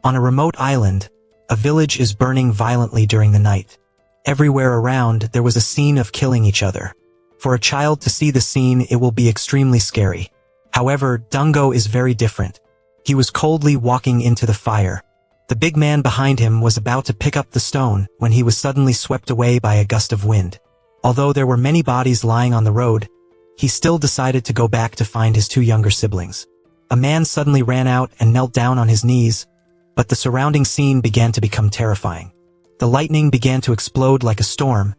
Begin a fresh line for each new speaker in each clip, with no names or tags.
On a remote island, a village is burning violently during the night. Everywhere around, there was a scene of killing each other. For a child to see the scene, it will be extremely scary. However, Dungo is very different. He was coldly walking into the fire. The big man behind him was about to pick up the stone when he was suddenly swept away by a gust of wind. Although there were many bodies lying on the road, he still decided to go back to find his two younger siblings. A man suddenly ran out and knelt down on his knees, but the surrounding scene began to become terrifying. The lightning began to explode like a storm,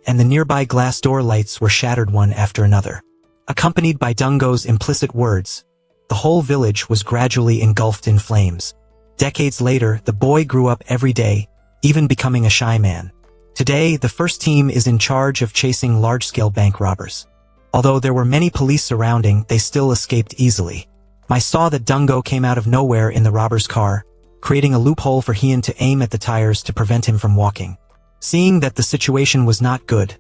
and the nearby glass door lights were shattered one after another. Accompanied by Dungo's implicit words, the whole village was gradually engulfed in flames. Decades later, the boy grew up every day, even becoming a shy man. Today, the first team is in charge of chasing large-scale bank robbers. Although there were many police surrounding, they still escaped easily. I saw that Dungo came out of nowhere in the robber's car, creating a loophole for Hien to aim at the tires to prevent him from walking. Seeing that the situation was not good,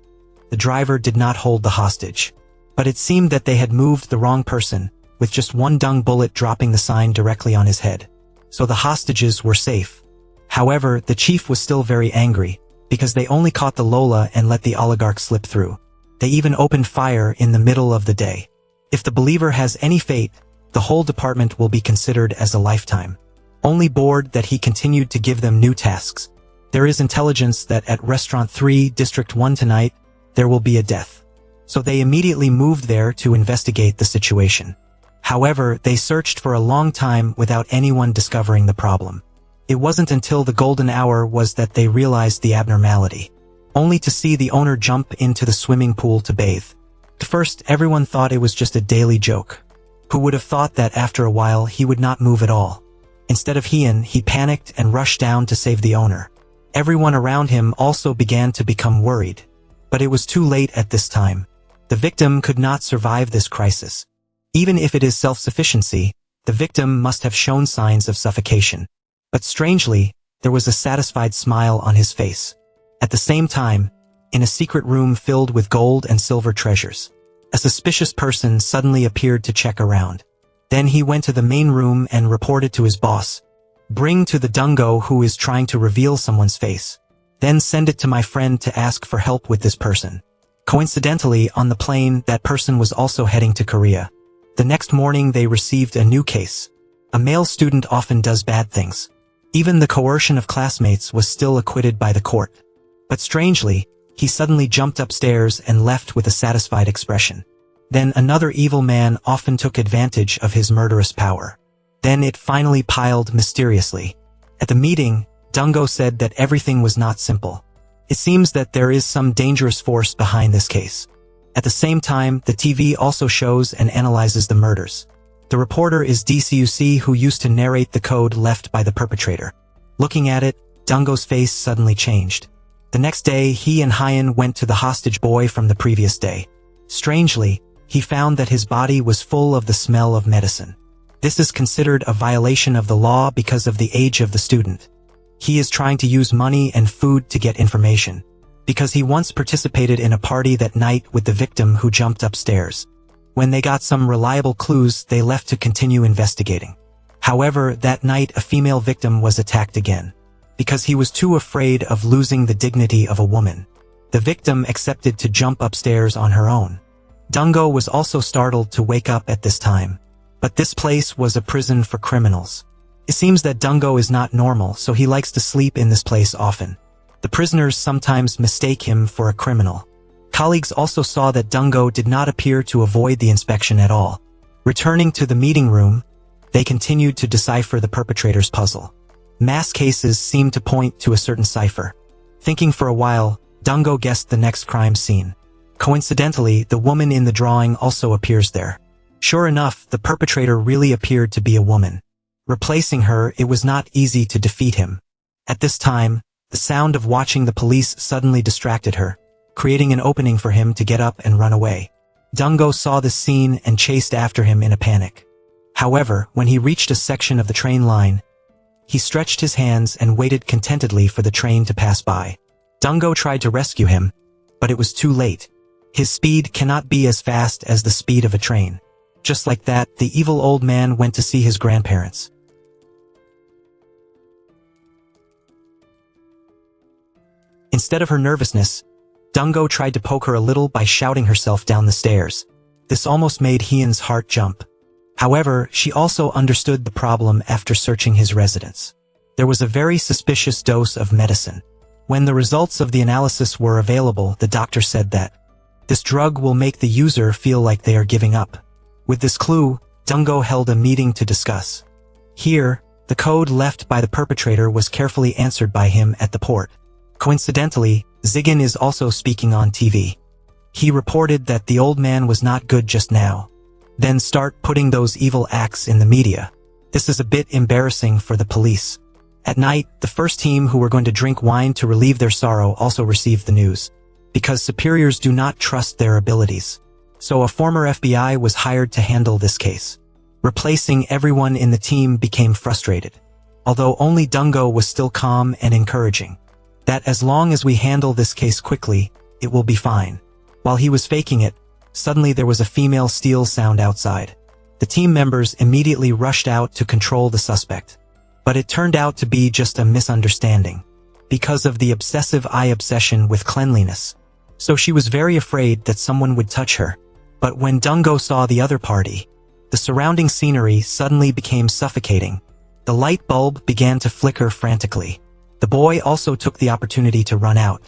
the driver did not hold the hostage. But it seemed that they had moved the wrong person, with just one dung bullet dropping the sign directly on his head. So the hostages were safe. However, the chief was still very angry, because they only caught the Lola and let the oligarch slip through. They even opened fire in the middle of the day. If the believer has any fate, the whole department will be considered as a lifetime. Only bored that he continued to give them new tasks. There is intelligence that at Restaurant 3, District 1 tonight, there will be a death. So they immediately moved there to investigate the situation. However, they searched for a long time without anyone discovering the problem. It wasn't until the golden hour was that they realized the abnormality, only to see the owner jump into the swimming pool to bathe. At first, everyone thought it was just a daily joke. Who would have thought that after a while he would not move at all? Instead of Hien, he panicked and rushed down to save the owner. Everyone around him also began to become worried. But it was too late at this time. The victim could not survive this crisis. Even if it is self-sufficiency, the victim must have shown signs of suffocation. But strangely, there was a satisfied smile on his face. At the same time, in a secret room filled with gold and silver treasures, a suspicious person suddenly appeared to check around. Then he went to the main room and reported to his boss. Bring to the Dungo who is trying to reveal someone's face. Then send it to my friend to ask for help with this person. Coincidentally, on the plane, that person was also heading to Korea. The next morning they received a new case. A male student often does bad things. Even the coercion of classmates was still acquitted by the court. But strangely, he suddenly jumped upstairs and left with a satisfied expression. Then another evil man often took advantage of his murderous power. Then it finally piled mysteriously. At the meeting, Dungo said that everything was not simple. It seems that there is some dangerous force behind this case. At the same time, the TV also shows and analyzes the murders. The reporter is DCUC, who used to narrate the code left by the perpetrator. Looking at it, Dungo's face suddenly changed. The next day, he and Hien went to the hostage boy from the previous day. Strangely, he found that his body was full of the smell of medicine. This is considered a violation of the law because of the age of the student. He is trying to use money and food to get information, because he once participated in a party that night with the victim who jumped upstairs. When they got some reliable clues, they left to continue investigating. However, that night a female victim was attacked again, because he was too afraid of losing the dignity of a woman. The victim accepted to jump upstairs on her own. Dungo was also startled to wake up at this time. But this place was a prison for criminals. It seems that Dungo is not normal, so he likes to sleep in this place often. The prisoners sometimes mistake him for a criminal. Colleagues also saw that Dungo did not appear to avoid the inspection at all. Returning to the meeting room, they continued to decipher the perpetrator's puzzle. Mass cases seemed to point to a certain cipher. Thinking for a while, Dungo guessed the next crime scene. Coincidentally, the woman in the drawing also appears there. Sure enough, the perpetrator really appeared to be a woman. Replacing her, it was not easy to defeat him. At this time, the sound of watching the police suddenly distracted her, creating an opening for him to get up and run away. Dungo saw this scene and chased after him in a panic. However, when he reached a section of the train line, he stretched his hands and waited contentedly for the train to pass by. Dungo tried to rescue him, but it was too late. His speed cannot be as fast as the speed of a train. Just like that, the evil old man went to see his grandparents. Instead of her nervousness, Dungo tried to poke her a little by shouting herself down the stairs. This almost made Hyun's heart jump. However, she also understood the problem after searching his residence. There was a very suspicious dose of medicine. When the results of the analysis were available, the doctor said that this drug will make the user feel like they are giving up. With this clue, Dungo held a meeting to discuss. Here, the code left by the perpetrator was carefully answered by him at the port. Coincidentally, Zigen is also speaking on TV. He reported that the old man was not good just now. Then start putting those evil acts in the media. This is a bit embarrassing for the police. At night, the first team who were going to drink wine to relieve their sorrow also received the news. Because superiors do not trust their abilities. So a former FBI was hired to handle this case. Replacing everyone in the team became frustrated. Although only Dungo was still calm and encouraging. That as long as we handle this case quickly, it will be fine. While he was faking it, suddenly there was a female steel sound outside. The team members immediately rushed out to control the suspect. But it turned out to be just a misunderstanding. Because of the obsessive eye obsession with cleanliness. So she was very afraid that someone would touch her. But when Dungo saw the other party, the surrounding scenery suddenly became suffocating. The light bulb began to flicker frantically. The boy also took the opportunity to run out.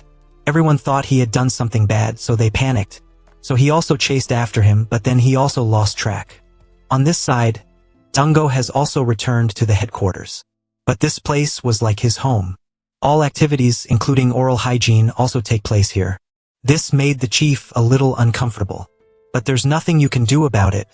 Everyone thought he had done something bad, so they panicked. So he also chased after him, but then he also lost track. On this side, Dungo has also returned to the headquarters. But this place was like his home. All activities, including oral hygiene, also take place here. This made the chief a little uncomfortable. But there's nothing you can do about it,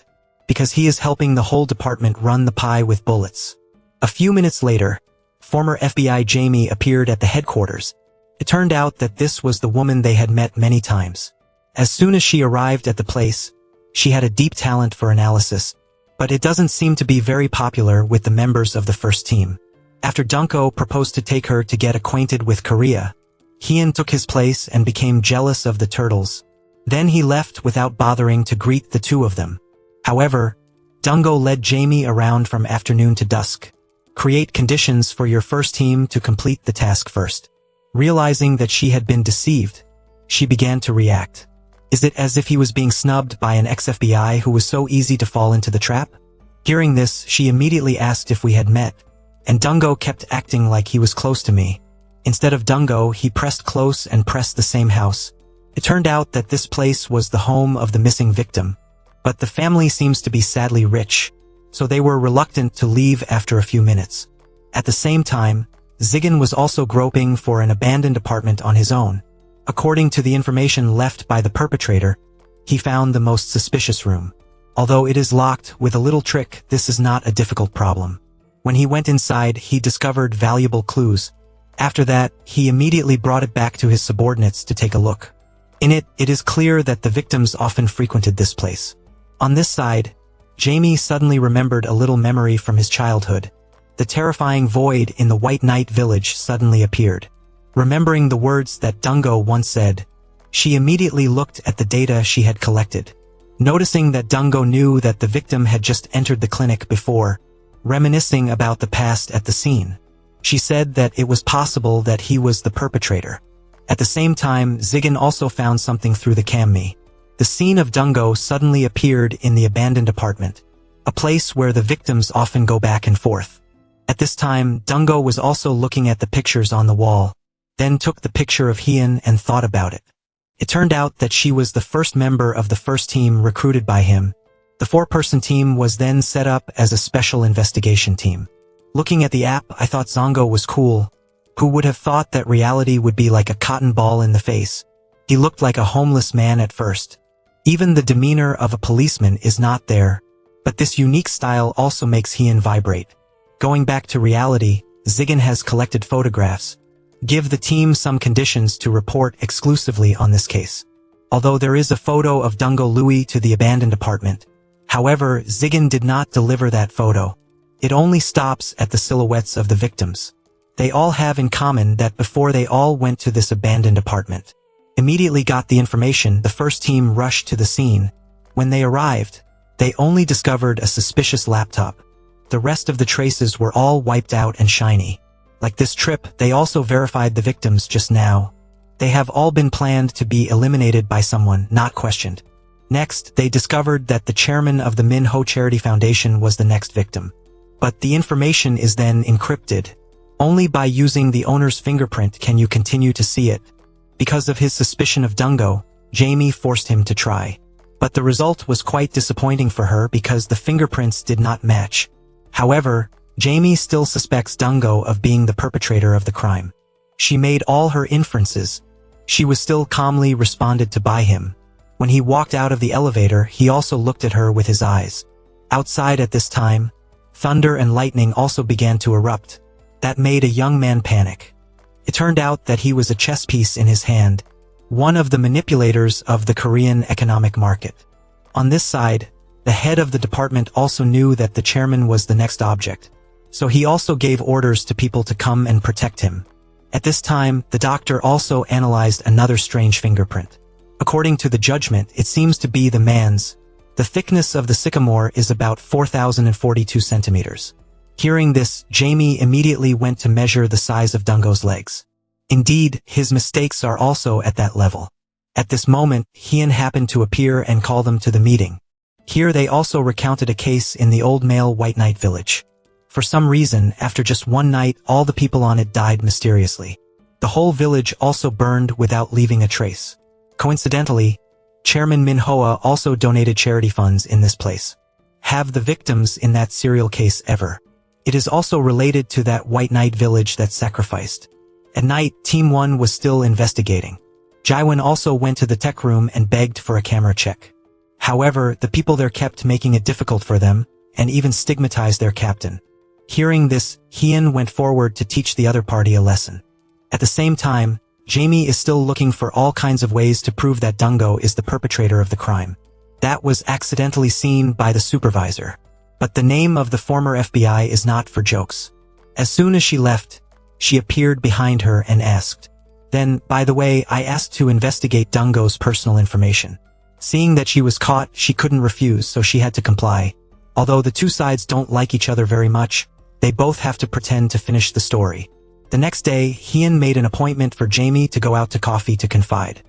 because he is helping the whole department run the pie with bullets. A few minutes later, former FBI Jamie appeared at the headquarters. It turned out that this was the woman they had met many times. As soon as she arrived at the place, she had a deep talent for analysis, but it doesn't seem to be very popular with the members of the first team. After Dungo proposed to take her to get acquainted with Korea, Hyun took his place and became jealous of the turtles. Then he left without bothering to greet the two of them. However, Dungo led Jamie around from afternoon to dusk. Create conditions for your first team to complete the task first. Realizing that she had been deceived, she began to react. Is it as if he was being snubbed by an ex-FBI who was so easy to fall into the trap? Hearing this, she immediately asked if we had met, and Dungo kept acting like he was close to me. Instead of Dungo, he pressed close and pressed the same house. It turned out that this place was the home of the missing victim. But the family seems to be sadly rich, so they were reluctant to leave after a few minutes. At the same time, Zigen was also groping for an abandoned apartment on his own. According to the information left by the perpetrator, he found the most suspicious room. Although it is locked with a little trick, this is not a difficult problem. When he went inside, he discovered valuable clues. After that, he immediately brought it back to his subordinates to take a look. In it, it is clear that the victims often frequented this place. On this side, Jamie suddenly remembered a little memory from his childhood. The terrifying void in the White Knight village suddenly appeared. Remembering the words that Dungo once said, she immediately looked at the data she had collected. Noticing that Dungo knew that the victim had just entered the clinic before, reminiscing about the past at the scene. She said that it was possible that he was the perpetrator. At the same time, Zigen also found something through the camera. The scene of Dungo suddenly appeared in the abandoned apartment, a place where the victims often go back and forth. At this time, Dungo was also looking at the pictures on the wall, then took the picture of Hyun and thought about it. It turned out that she was the first member of the first team recruited by him. The 4-person team was then set up as a special investigation team. Looking at the app, I thought Zongo was cool. Who would have thought that reality would be like a cotton ball in the face? He looked like a homeless man at first. Even the demeanor of a policeman is not there, but this unique style also makes Hyun vibrate. Going back to reality, Zigen has collected photographs. Give the team some conditions to report exclusively on this case. Although there is a photo of Dungo Louis to the abandoned apartment. However, Zigen did not deliver that photo. It only stops at the silhouettes of the victims. They all have in common that before they all went to this abandoned apartment. Immediately got the information, the first team rushed to the scene. When they arrived, they only discovered a suspicious laptop. The rest of the traces were all wiped out and shiny. Like this trip, they also verified the victims just now. They have all been planned to be eliminated by someone, not questioned. Next, they discovered that the chairman of the Min Ho Charity Foundation was the next victim. But the information is then encrypted. Only by using the owner's fingerprint can you continue to see it. Because of his suspicion of Dungo, Jamie forced him to try. But the result was quite disappointing for her because the fingerprints did not match. However, Jamie still suspects Dungo of being the perpetrator of the crime. She made all her inferences. She was still calmly responded to by him. When he walked out of the elevator, he also looked at her with his eyes. Outside at this time, thunder and lightning also began to erupt. That made a young man panic. It turned out that he was a chess piece in his hand, one of the manipulators of the Korean economic market. On this side, the head of the department also knew that the chairman was the next object, so he also gave orders to people to come and protect him. At this time, the doctor also analyzed another strange fingerprint. According to the judgment, it seems to be the man's. The thickness of the sycamore is about 4,042 centimeters. Hearing this, Jamie immediately went to measure the size of Dungo's legs. Indeed, his mistakes are also at that level. At this moment, Hyun happened to appear and call them to the meeting. Here they also recounted a case in the old male White Night village. For some reason, after just one night, all the people on it died mysteriously. The whole village also burned without leaving a trace. Coincidentally, Chairman Min Hoa also donated charity funds in this place. Have the victims in that serial case ever? It is also related to that White Night village that sacrificed. At night, Team 1 was still investigating. Jaiwan also went to the tech room and begged for a camera check. However, the people there kept making it difficult for them, and even stigmatized their captain. Hearing this, Hyun went forward to teach the other party a lesson. At the same time, Jamie is still looking for all kinds of ways to prove that Dungo is the perpetrator of the crime. That was accidentally seen by the supervisor. But the name of the former FBI is not for jokes. As soon as she left, she appeared behind her and asked, "Then, by the way, I asked to investigate Dungo's personal information." Seeing that she was caught, she couldn't refuse, so she had to comply. Although the two sides don't like each other very much, they both have to pretend to finish the story. The next day, Hyun made an appointment for Jamie to go out to coffee to confide.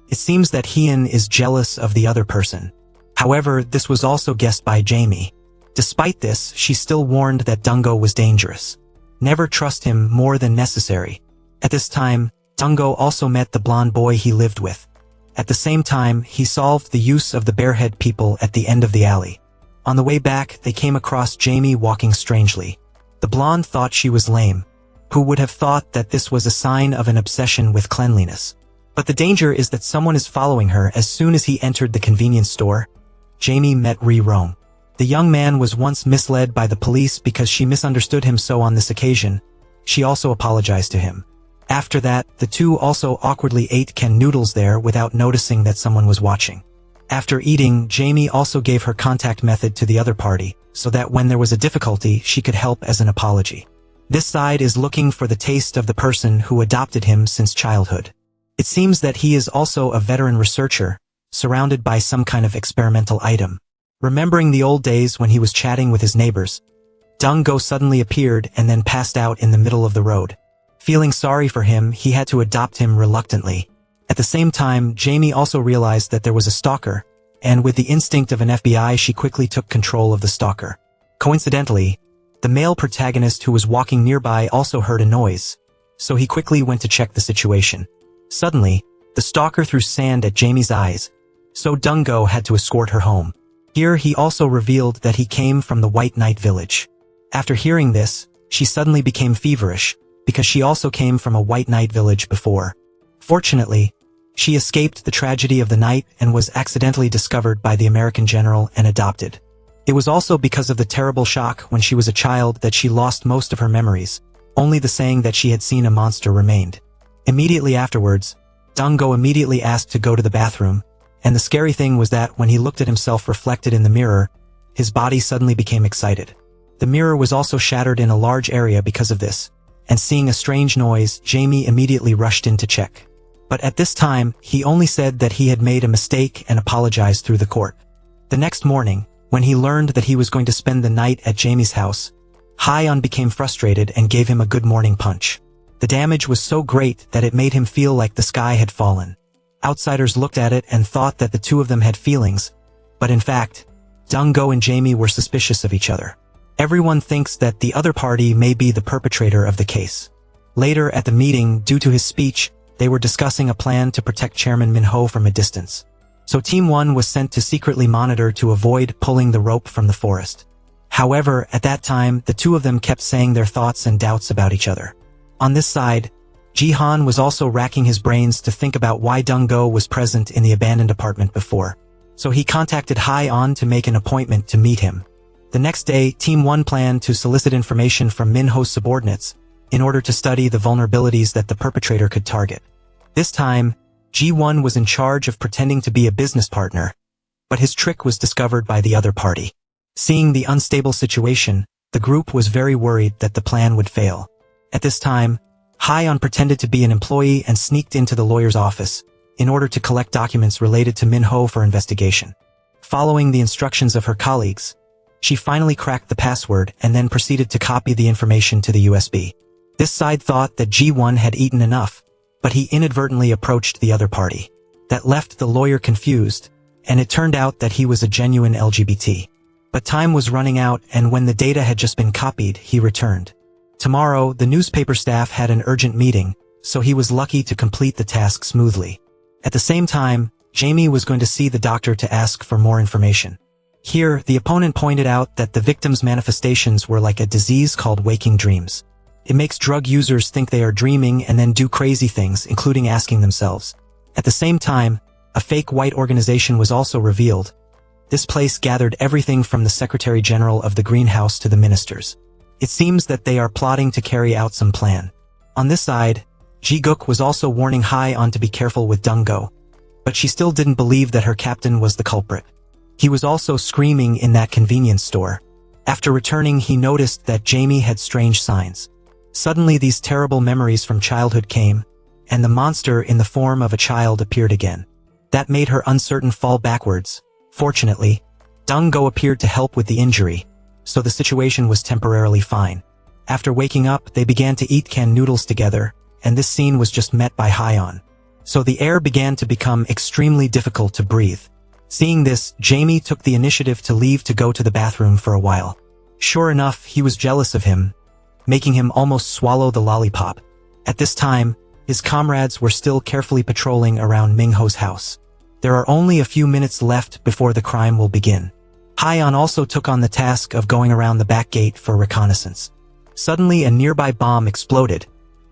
It seems that Hyun is jealous of the other person. However, this was also guessed by Jamie. Despite this, she still warned that Dungo was dangerous. Never trust him more than necessary. At this time, Dungo also met the blonde boy he lived with. At the same time, he solved the use of the barehead people at the end of the alley. On the way back, they came across Jamie walking strangely. The blonde thought she was lame. Who would have thought that this was a sign of an obsession with cleanliness? But the danger is that someone is following her. As soon as he entered the convenience store, Jamie met Ri Rong. The young man was once misled by the police because she misunderstood him, so on this occasion, she also apologized to him. After that, the two also awkwardly ate canned noodles there without noticing that someone was watching. After eating, Jamie also gave her contact method to the other party, so that when there was a difficulty, she could help as an apology. This side is looking for the taste of the person who adopted him since childhood. It seems that he is also a veteran researcher, surrounded by some kind of experimental item. Remembering the old days when he was chatting with his neighbors, Dungo suddenly appeared and then passed out in the middle of the road. Feeling sorry for him, he had to adopt him reluctantly. At the same time, Jamie also realized that there was a stalker, and with the instinct of an FBI, she quickly took control of the stalker. Coincidentally, the male protagonist who was walking nearby also heard a noise, so he quickly went to check the situation. Suddenly, the stalker threw sand at Jamie's eyes, so Dungo had to escort her home. Here he also revealed that he came from the White Night village. After hearing this, she suddenly became feverish, because she also came from a White Night village before. Fortunately, she escaped the tragedy of the night and was accidentally discovered by the American general and adopted. It was also because of the terrible shock when she was a child that she lost most of her memories. Only the saying that she had seen a monster remained. Immediately afterwards, Dungo immediately asked to go to the bathroom, and the scary thing was that when he looked at himself reflected in the mirror, his body suddenly became excited. The mirror was also shattered in a large area because of this, and seeing a strange noise, Jamie immediately rushed in to check. But at this time, he only said that he had made a mistake and apologized through the court. The next morning, when he learned that he was going to spend the night at Jamie's house, Hyeon became frustrated and gave him a good morning punch. The damage was so great that it made him feel like the sky had fallen. Outsiders looked at it and thought that the two of them had feelings, but in fact, Dong-go and Jamie were suspicious of each other. Everyone thinks that the other party may be the perpetrator of the case. Later at the meeting, due to his speech, they were discussing a plan to protect Chairman Min-ho from a distance. So Team 1 was sent to secretly monitor to avoid pulling the rope from the forest. However, at that time, the two of them kept saying their thoughts and doubts about each other. On this side, Ji-han was also racking his brains to think about why Dong-go was present in the abandoned apartment before. So he contacted Ha-yeon to make an appointment to meet him. The next day, Team 1 planned to solicit information from Min-ho's subordinates in order to study the vulnerabilities that the perpetrator could target. This time, Ji-1 was in charge of pretending to be a business partner, but his trick was discovered by the other party. Seeing the unstable situation, the group was very worried that the plan would fail. At this time, Ha-yeon pretended to be an employee and sneaked into the lawyer's office in order to collect documents related to Min-ho for investigation. Following the instructions of her colleagues, she finally cracked the password and then proceeded to copy the information to the USB. This side thought that Ji-1 had eaten enough, but he inadvertently approached the other party. That left the lawyer confused, and it turned out that he was a genuine LGBT. But time was running out, and when the data had just been copied, he returned. Tomorrow, the newspaper staff had an urgent meeting, so he was lucky to complete the task smoothly. At the same time, Jamie was going to see the doctor to ask for more information. Here, the opponent pointed out that the victim's manifestations were like a disease called waking dreams. It makes drug users think they are dreaming and then do crazy things, including asking themselves. At the same time, a fake white organization was also revealed. This place gathered everything from the Secretary General of the Greenhouse to the ministers. It seems that they are plotting to carry out some plan. On this side, Ji-guk was also warning Ha-yeon to be careful with Dong-go, but she still didn't believe that her captain was the culprit. He was also screaming in that convenience store. After returning, he noticed that Jamie had strange signs. Suddenly these terrible memories from childhood came, and the monster in the form of a child appeared again. That made her uncertain fall backwards. Fortunately, Dong-go appeared to help with the injury, so the situation was temporarily fine. After waking up, they began to eat canned noodles together, and this scene was just met by Ha-yeon. So the air began to become extremely difficult to breathe. Seeing this, Jamie took the initiative to leave to go to the bathroom for a while. Sure enough, he was jealous of him, making him almost swallow the lollipop. At this time, his comrades were still carefully patrolling around Min-ho's house. There are only a few minutes left before the crime will begin. Ha-yeon also took on the task of going around the back gate for reconnaissance. Suddenly a nearby bomb exploded,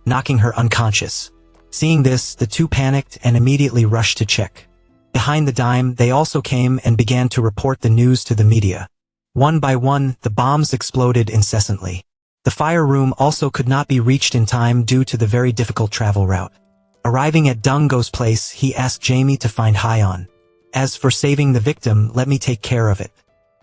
knocking her unconscious. Seeing this, the two panicked and immediately rushed to check. Behind the dime, they also came and began to report the news to the media. One by one, the bombs exploded incessantly. The fire room also could not be reached in time due to the very difficult travel route. Arriving at Dong-go's place, he asked Jamie to find Ha-yeon. As for saving the victim, let me take care of it.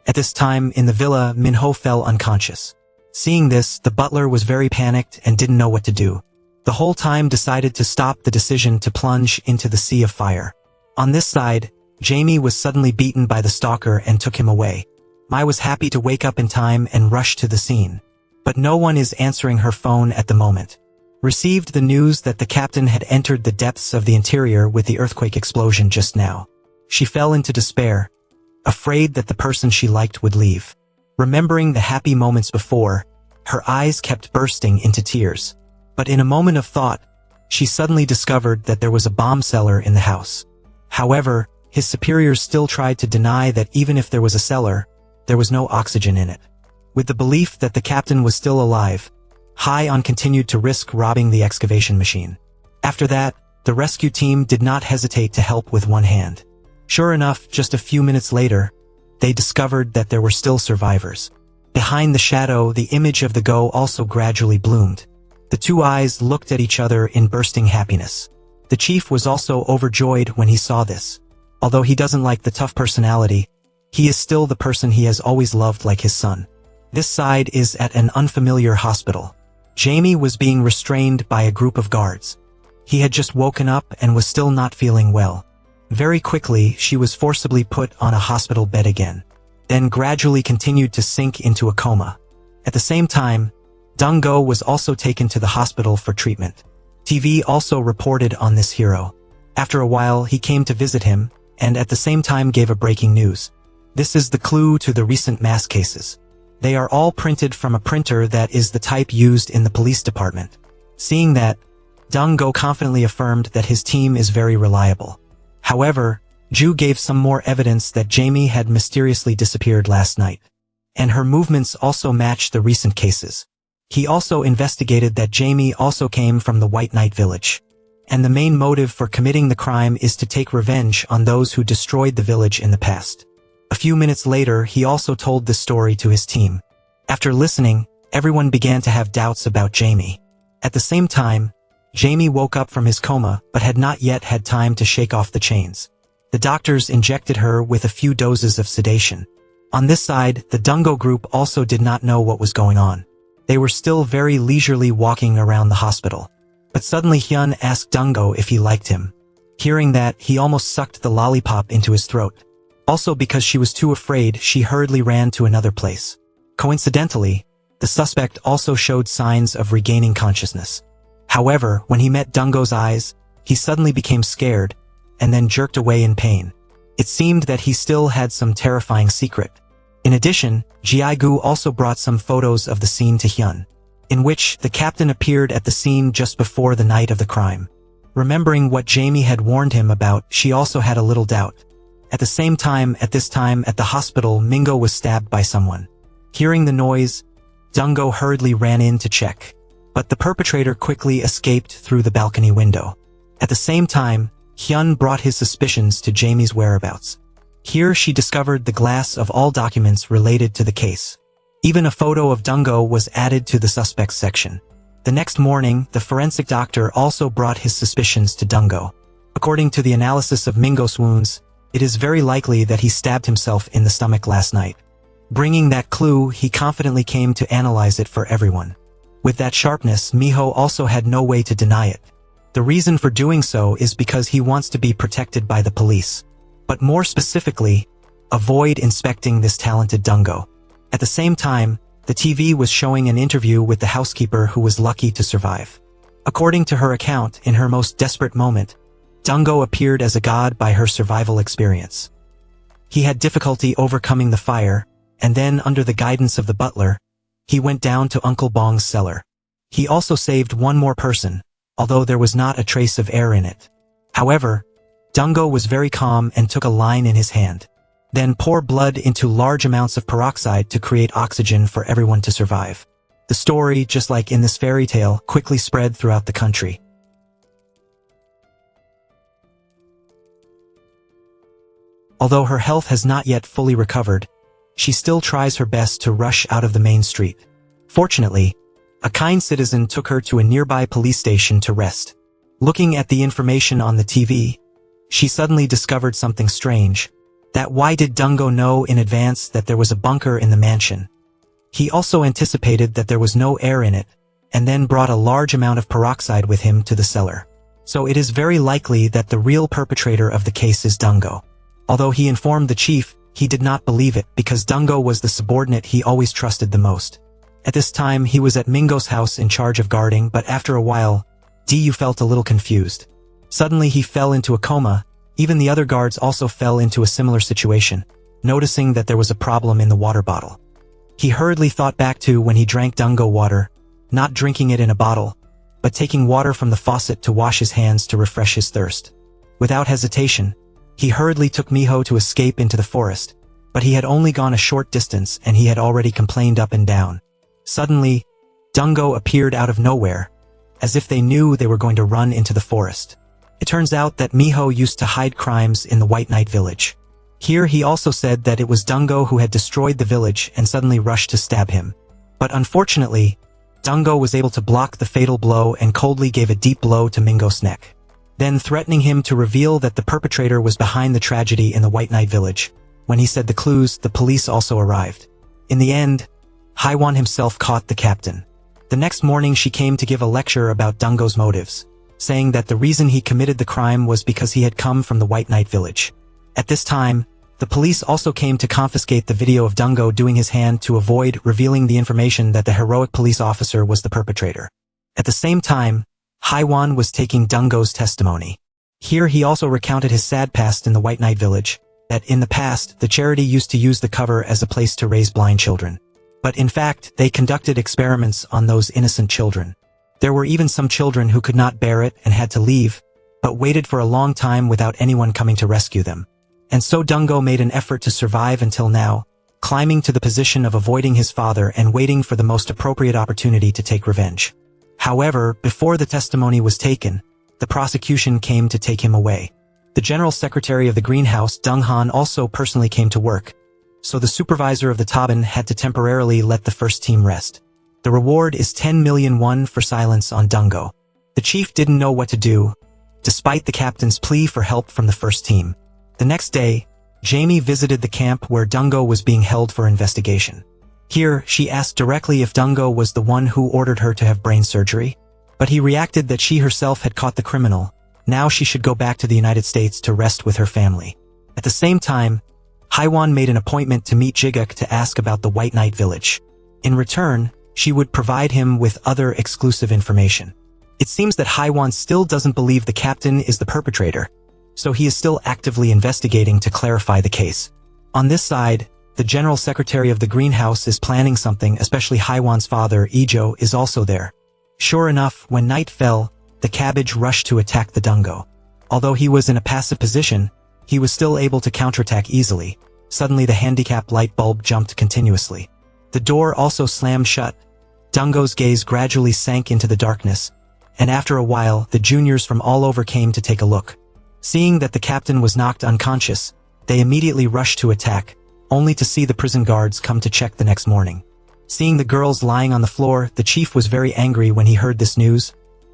At this time, in the villa, Min-ho fell unconscious. Seeing this, the butler was very panicked and didn't know what to do. The whole time decided to stop the decision to plunge into the sea of fire. On this side, Jamie was suddenly beaten by the stalker and took him away. Mai was happy to wake up in time and rush to the scene. But no one is answering her phone at the moment. Received the news that the captain had entered the depths of the interior with the earthquake explosion just now. She fell into despair, afraid that the person she liked would leave. Remembering the happy moments before, her eyes kept bursting into tears. But in a moment of thought, she suddenly discovered that there was a bomb cellar in the house. However, his superiors still tried to deny that even if there was a cellar, there was no oxygen in it. With the belief that the captain was still alive, Ha-yeon continued to risk robbing the excavation machine. After that, the rescue team did not hesitate to help with one hand. Sure enough, just a few minutes later, they discovered that there were still survivors. Behind the shadow, the image of the Go also gradually bloomed. The two eyes looked at each other in bursting happiness. The chief was also overjoyed when he saw this. Although he doesn't like the tough personality, he is still the person he has always loved like his son. This side is at an unfamiliar hospital. Jamie was being restrained by a group of guards. He had just woken up and was still not feeling well. Very quickly, she was forcibly put on a hospital bed again, then gradually continued to sink into a coma. At the same time, Dong-go was also taken to the hospital for treatment. TV also reported on this hero. After a while, he came to visit him, and at the same time gave a breaking news. This is the clue to the recent mass cases. They are all printed from a printer that is the type used in the police department. Seeing that, Dong-go confidently affirmed that his team is very reliable. However, Ju gave some more evidence that Jamie had mysteriously disappeared last night. And her movements also matched the recent cases. He also investigated that Jamie also came from the White Knight village. And the main motive for committing the crime is to take revenge on those who destroyed the village in the past. A few minutes later, he also told this story to his team. After listening, everyone began to have doubts about Jamie. At the same time, Jamie woke up from his coma but had not yet had time to shake off the chains. The doctors injected her with a few doses of sedation. On this side, the Dong-go group also did not know what was going on. They were still very leisurely walking around the hospital. But suddenly Hyun asked Dong-go if he liked him. Hearing that, he almost sucked the lollipop into his throat. Also because she was too afraid, she hurriedly ran to another place. Coincidentally, the suspect also showed signs of regaining consciousness. However, when he met Dong-go's eyes, he suddenly became scared, and then jerked away in pain. It seemed that he still had some terrifying secret. In addition, Ji-gu also brought some photos of the scene to Hyun, in which the captain appeared at the scene just before the night of the crime. Remembering what Jamie had warned him about, she also had a little doubt. At the same time, at the hospital, Mingo was stabbed by someone. Hearing the noise, Dong-go hurriedly ran in to check. But the perpetrator quickly escaped through the balcony window. At the same time, Hyun brought his suspicions to Jamie's whereabouts. Here she discovered the glass of all documents related to the case. Even a photo of Dong-go was added to the suspects section. The next morning, the forensic doctor also brought his suspicions to Dong-go. According to the analysis of Mingo's wounds, it is very likely that he stabbed himself in the stomach last night. Bringing that clue, he confidently came to analyze it for everyone. With that sharpness, Miho also had no way to deny it. The reason for doing so is because he wants to be protected by the police. But more specifically, avoid inspecting this talented Dong-go. At the same time, the TV was showing an interview with the housekeeper who was lucky to survive. According to her account, in her most desperate moment, Dong-go appeared as a god by her survival experience. He had difficulty overcoming the fire, and then under the guidance of the butler, he went down to Uncle Bong's cellar. He also saved one more person, although there was not a trace of air in it. However, Dong-go was very calm and took a line in his hand. Then pour blood into large amounts of peroxide to create oxygen for everyone to survive. The story, just like in this fairy tale, quickly spread throughout the country. Although her health has not yet fully recovered, she still tries her best to rush out of the main street. Fortunately, a kind citizen took her to a nearby police station to rest. Looking at the information on the TV, she suddenly discovered something strange. That why did Dong-go know in advance that there was a bunker in the mansion? He also anticipated that there was no air in it, and then brought a large amount of peroxide with him to the cellar. So it is very likely that the real perpetrator of the case is Dong-go. Although he informed the chief, he did not believe it because Dong-go was the subordinate he always trusted the most. At this time, he was at Mingo's house in charge of guarding, but after a while, Du felt a little confused. Suddenly he fell into a coma. Even the other guards also fell into a similar situation, noticing that there was a problem in the water bottle. He hurriedly thought back to when he drank Dong-go water, not drinking it in a bottle, but taking water from the faucet to wash his hands to refresh his thirst. Without hesitation, he hurriedly took Miho to escape into the forest, but he had only gone a short distance and he had already complained up and down. Suddenly, Dong-go appeared out of nowhere, as if they knew they were going to run into the forest. It turns out that Miho used to hide crimes in the White Knight village. Here he also said that it was Dong-go who had destroyed the village and suddenly rushed to stab him. But unfortunately, Dong-go was able to block the fatal blow and coldly gave a deep blow to Mingo's neck. Then threatening him to reveal that the perpetrator was behind the tragedy in the White Knight village. When he said the clues, the police also arrived. In the end, Haiwan himself caught the captain. The next morning she came to give a lecture about Dong-go's motives, saying that the reason he committed the crime was because he had come from the White Knight village. At this time, The police also came to confiscate the video of Dungo doing his hand to avoid revealing the information that the heroic police officer was the perpetrator. At the same time, Haiwan was taking Dungo's testimony. Here he also recounted his sad past in the White Knight village, that in the past the charity used to use the cover as a place to raise blind children. But in fact, they conducted experiments on those innocent children. There were even some children who could not bear it and had to leave, but waited for a long time without anyone coming to rescue them. And so Dungo made an effort to survive until now, climbing to the position of avoiding his father and waiting for the most appropriate opportunity to take revenge. However, before the testimony was taken, the prosecution came to take him away. The general secretary of the greenhouse, Deng Han, also personally came to work, so the supervisor of the Taban had to temporarily let the first team rest. The reward is 10 million won for silence on Dungo. The chief didn't know what to do, despite the captain's plea for help from the first team. The next day, Jamie visited the camp where Dungo was being held for investigation. Here, she asked directly if Dungo was the one who ordered her to have brain surgery, but he reacted that she herself had caught the criminal. Now she should go back to the United States to rest with her family. At the same time, Haiwan made an appointment to meet Jiguk to ask about the White Knight village. In return, she would provide him with other exclusive information. It seems that Haiwan still doesn't believe the captain is the perpetrator, so he is still actively investigating to clarify the case. On this side, the general secretary of the greenhouse is planning something, especially Haiwan's father, Ijo, is also there. Sure enough, when night fell, the cabbage rushed to attack the Dungo. Although he was in a passive position, he was still able to counterattack easily. Suddenly the handicap light bulb jumped continuously. The door also slammed shut. Dungo's gaze gradually sank into the darkness, and after a while, the juniors from all over came to take a look. Seeing that the captain was knocked unconscious, they immediately rushed to attack, only to see the prison guards come to check the next morning. Seeing the girls lying on the floor, the chief was very angry when he heard this news,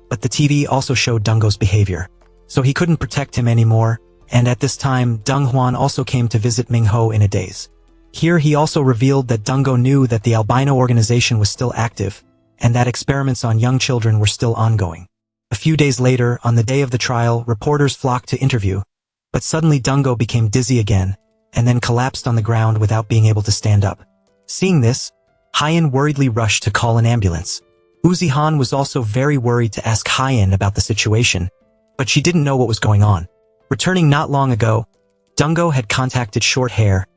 but the TV also showed Dungo's behavior, so he couldn't protect him anymore, and at this time, Deng Huan also came to visit Ming Ho in a daze. Here he also revealed that Dungo knew that the albino organization was still active, and that experiments on young children were still ongoing. A few days later, on the day of the trial, reporters flocked to interview, but suddenly Dungo became dizzy again, and then collapsed on the ground without being able to stand up. Seeing this, Haiyan worriedly rushed to call an ambulance. Uzi Han was also very worried to ask Haiyan about the situation, but she didn't know what was going on. Returning not long ago, Dungo had contacted Short Hair,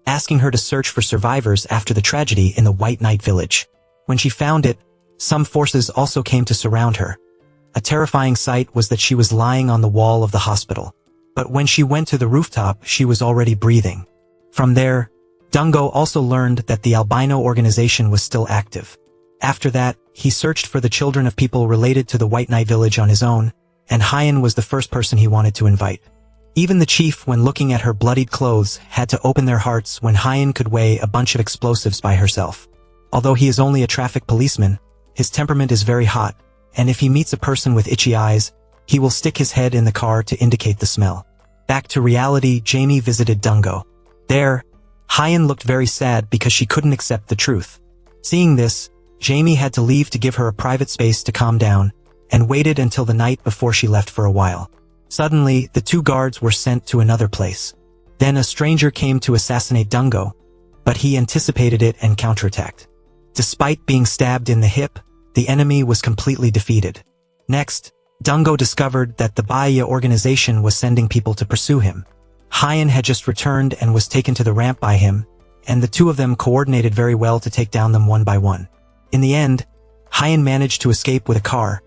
asking her to search for survivors after the tragedy in the White Knight village. When she found it, some forces also came to surround her. A terrifying sight was that she was lying on the wall of the hospital. But when she went to the rooftop, she was already breathing. From there, Dungo also learned that the albino organization was still active. After that, he searched for the children of people related to the White Knight village on his own, and Haiyan was the first person he wanted to invite. Even the chief, when looking at her bloodied clothes, had to open their hearts when Haiyan could weigh a bunch of explosives by herself. Although he is only a traffic policeman, his temperament is very hot, and if he meets a person with itchy eyes, he will stick his head in the car to indicate the smell. Back to reality, Jamie visited Dungo. There, Haiyan looked very sad because she couldn't accept the truth. Seeing this, Jamie had to leave to give her a private space to calm down, and waited until the night before she left for a while. Suddenly, the two guards were sent to another place. Then a stranger came to assassinate Dungo, but he anticipated it and counterattacked. Despite being stabbed in the hip, the enemy was completely defeated. Next, Dungo discovered that the Baya organization was sending people to pursue him. Haiyan had just returned and was taken to the ramp by him, and the two of them coordinated very well to take down them one by one. In the end, Haiyan managed to escape with a car,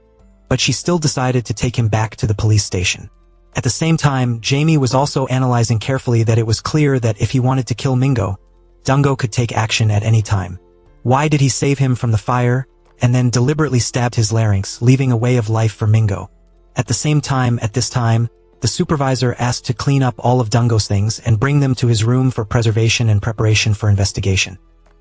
but she still decided to take him back to the police station. At the same time, Jamie was also analyzing carefully that it was clear that if he wanted to kill Mingo, Dungo could take action at any time. Why did he save him from the fire, and then deliberately stabbed his larynx, leaving a way of life for Mingo? At this time, the supervisor asked to clean up all of Dungo's things and bring them to his room for preservation and preparation for investigation.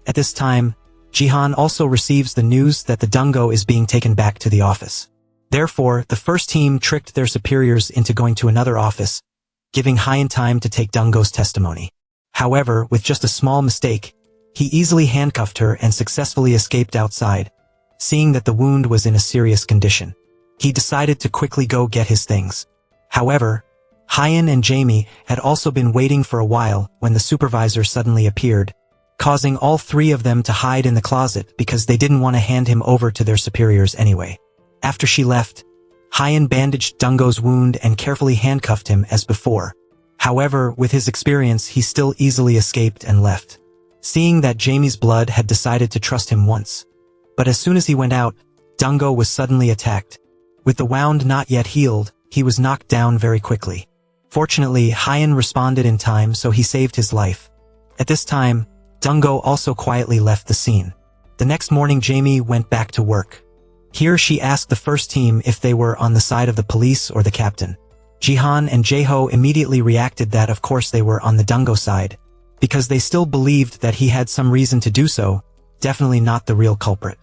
At this time, Jihan also receives the news that the Dungo is being taken back to the office. Therefore, the first team tricked their superiors into going to another office, giving Haiyan time to take Dungo's testimony. However, with just a small mistake, he easily handcuffed her and successfully escaped outside. Seeing that the wound was in a serious condition, he decided to quickly go get his things. However, Hyun and Jamie had also been waiting for a while when the supervisor suddenly appeared, causing all three of them to hide in the closet because they didn't want to hand him over to their superiors anyway. After she left, Hyun bandaged Dunggo's wound and carefully handcuffed him as before. However, with his experience, he still easily escaped and left, seeing that Jamie's blood had decided to trust him once. But as soon as he went out, Dunggo was suddenly attacked. With the wound not yet healed, he was knocked down very quickly. Fortunately, Hyun responded in time, so he saved his life. At this time, Dunggo also quietly left the scene. The next morning, Jamie went back to work. Here she asked the first team if they were on the side of the police or the captain. Jihan and Jaeho immediately reacted that of course they were on the Dunggo side, because they still believed that he had some reason to do so, definitely not the real culprit.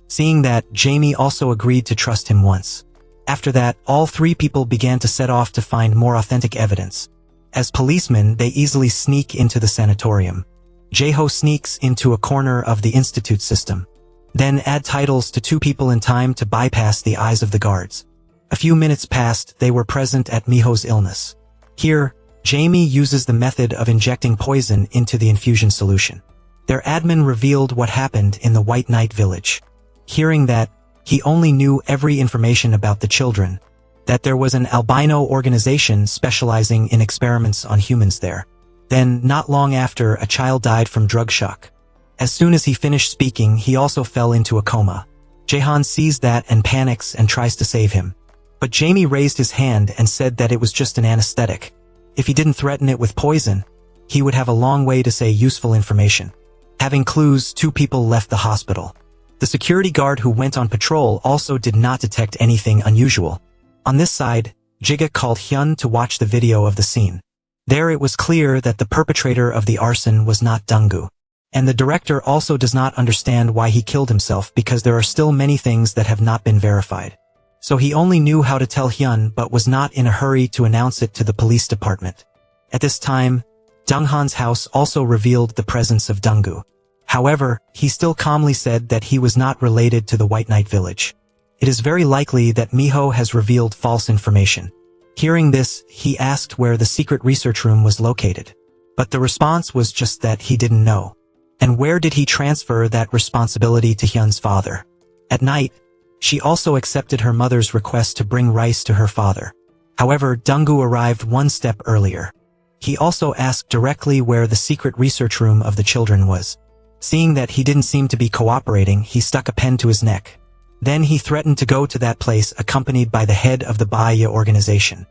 Seeing that, Jamie also agreed to trust him once. After that, all three people began to set off to find more authentic evidence. As policemen, they easily sneak into the sanatorium. Jaeho sneaks into a corner of the institute system. Then add titles to two people in time to bypass the eyes of the guards. A few minutes passed, they were present at Miho's illness. Here, Jamie uses the method of injecting poison into the infusion solution. Their admin revealed what happened in the White Knight village. Hearing that, he only knew every information about the children, that there was an albino organization specializing in experiments on humans there. Then, not long after, a child died from drug shock. As soon as he finished speaking, he also fell into a coma. Jaehan sees that and panics and tries to save him. But Jamie raised his hand and said that it was just an anesthetic. If he didn't threaten it with poison, he would have a long way to say useful information. Having clues, two people left the hospital. The security guard who went on patrol also did not detect anything unusual. On this side, Jiga called Hyun to watch the video of the scene. There it was clear that the perpetrator of the arson was not Dunggu. And the director also does not understand why he killed himself because there are still many things that have not been verified. So he only knew how to tell Hyun but was not in a hurry to announce it to the police department. At this time, Dunghan's house also revealed the presence of Dunggu. However, he still calmly said that he was not related to the White Knight village. It is very likely that Miho has revealed false information. Hearing this, he asked where the secret research room was located. But the response was just that he didn't know. And where did he transfer that responsibility to Hyun's father? At night, she also accepted her mother's request to bring rice to her father. However, Dunggu arrived one step earlier. He also asked directly where the secret research room of the children was. Seeing that he didn't seem to be cooperating, he stuck a pen to his neck. Then he threatened to go to that place accompanied by the head of the Baya organization.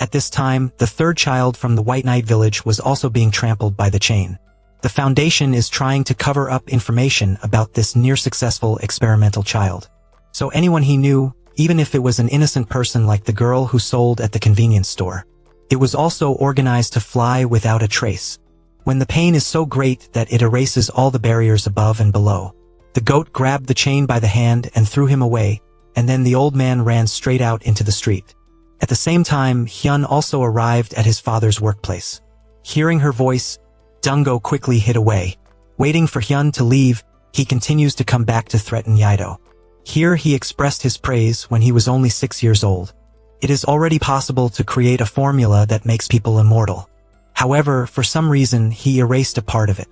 At this time, the third child from the White Knight village was also being trampled by the chain. The Foundation is trying to cover up information about this near-successful experimental child. So anyone he knew, even if it was an innocent person like the girl who sold at the convenience store. It was also organized to fly without a trace. When the pain is so great that it erases all the barriers above and below. The goat grabbed the chain by the hand and threw him away, and then the old man ran straight out into the street. At the same time, Hyun also arrived at his father's workplace. Hearing her voice, Dunggo quickly hid away. Waiting for Hyun to leave, he continues to come back to threaten Yaido. Here he expressed his praise when he was only 6 years old. It is already possible to create a formula that makes people immortal. However, for some reason, he erased a part of it.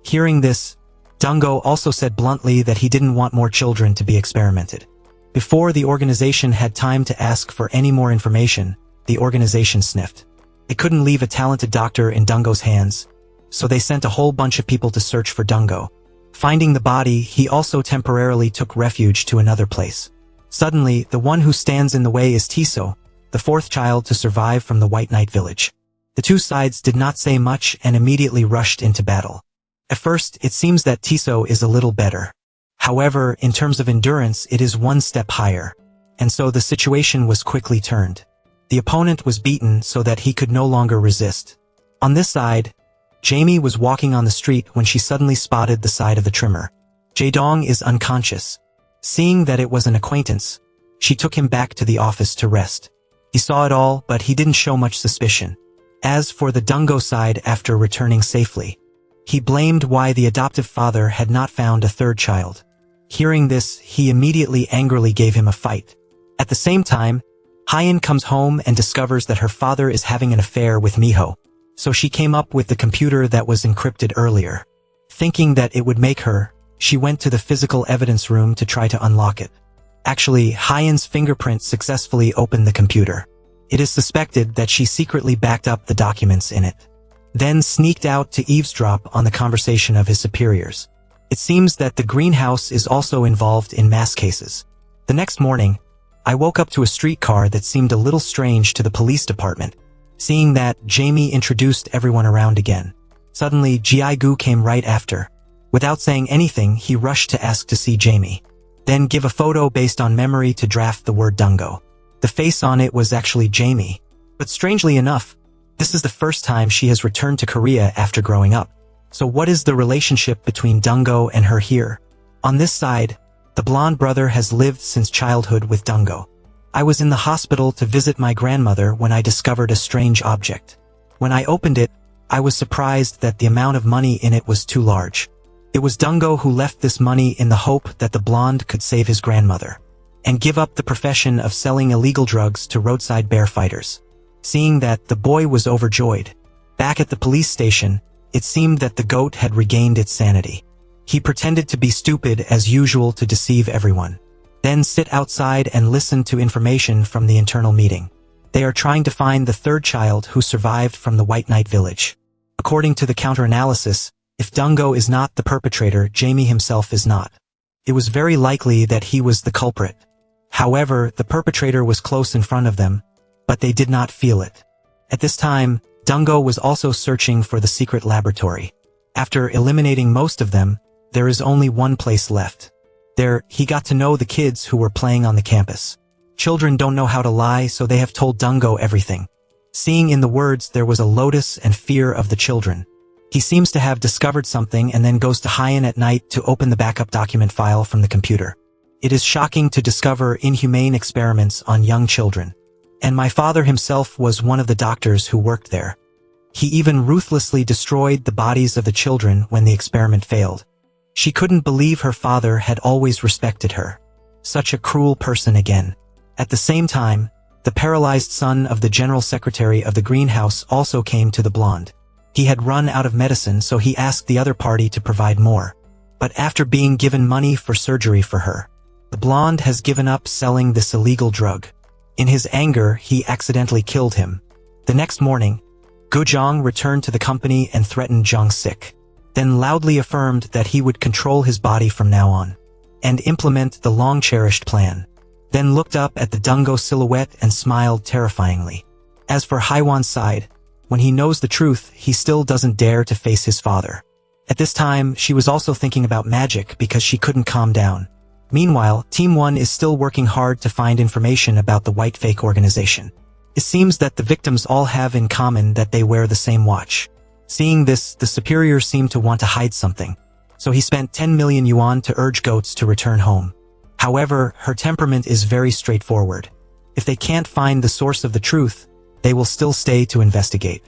Hearing this, Dunggo also said bluntly that he didn't want more children to be experimented. Before the organization had time to ask for any more information, the organization sniffed. It couldn't leave a talented doctor in Dunggo's hands, so they sent a whole bunch of people to search for Dunggo. Finding the body, he also temporarily took refuge to another place. Suddenly, the one who stands in the way is Tiso, the fourth child to survive from the White Knight village. The two sides did not say much and immediately rushed into battle. At first, it seems that Tiso is a little better. However, in terms of endurance, it is one step higher. And so the situation was quickly turned. The opponent was beaten so that he could no longer resist. On this side, Jamie was walking on the street when she suddenly spotted the side of the trimmer. Jae-dong is unconscious. Seeing that it was an acquaintance, she took him back to the office to rest. He saw it all, but he didn't show much suspicion. As for the Dunggo side, after returning safely, he blamed why the adoptive father had not found a third child. Hearing this, he immediately angrily gave him a fight. At the same time, Hyan comes home and discovers that her father is having an affair with Miho, so she came up with the computer that was encrypted earlier. Thinking that it would make her, she went to the physical evidence room to try to unlock it. Actually, Hyan's fingerprint successfully opened the computer. It is suspected that she secretly backed up the documents in it, then sneaked out to eavesdrop on the conversation of his superiors. It seems that the greenhouse is also involved in mass cases. The next morning, I woke up to a streetcar that seemed a little strange to the police department. Seeing that, Jamie introduced everyone around again. Suddenly, Ji-gu came right after. Without saying anything, he rushed to ask to see Jamie. Then give a photo based on memory to draft the word Dungo. The face on it was actually Jamie. But strangely enough, this is the first time she has returned to Korea after growing up. So what is the relationship between Dungo and her here? On this side, the blonde brother has lived since childhood with Dungo. I was in the hospital to visit my grandmother when I discovered a strange object. When I opened it, I was surprised that the amount of money in it was too large. It was Dungo who left this money in the hope that the blonde could save his grandmother and give up the profession of selling illegal drugs to roadside bear fighters. Seeing that, the boy was overjoyed. Back at the police station, it seemed that the goat had regained its sanity. He pretended to be stupid as usual to deceive everyone. Then sit outside and listen to information from the internal meeting. They are trying to find the third child who survived from the White Knight village. According to the counter-analysis, if Dungo is not the perpetrator, Jamie himself is not. It was very likely that he was the culprit. However, the perpetrator was close in front of them, but they did not feel it. At this time, Dungo was also searching for the secret laboratory. After eliminating most of them, there is only one place left. There, he got to know the kids who were playing on the campus. Children don't know how to lie, so they have told Dungo everything. Seeing in the words there was a lotus and fear of the children. He seems to have discovered something and then goes to Hyan at night to open the backup document file from the computer. It is shocking to discover inhumane experiments on young children. And my father himself was one of the doctors who worked there. He even ruthlessly destroyed the bodies of the children when the experiment failed. She couldn't believe her father had always respected her. Such a cruel person again. At the same time, the paralyzed son of the general secretary of the greenhouse also came to the blonde. He had run out of medicine, so he asked the other party to provide more. But after being given money for surgery for her, the blonde has given up selling this illegal drug. In his anger, he accidentally killed him. The next morning, Gojong returned to the company and threatened Jong-sik, then loudly affirmed that he would control his body from now on and implement the long-cherished plan. Then looked up at the Dungo silhouette and smiled terrifyingly. As for Haiwan's side, when he knows the truth, he still doesn't dare to face his father. At this time, she was also thinking about magic because she couldn't calm down. Meanwhile, Team 1 is still working hard to find information about the White Fake organization. It seems that the victims all have in common that they wear the same watch. Seeing this, the superior seemed to want to hide something. So he spent 10 million yuan to urge goats to return home. However, her temperament is very straightforward. If they can't find the source of the truth, they will still stay to investigate.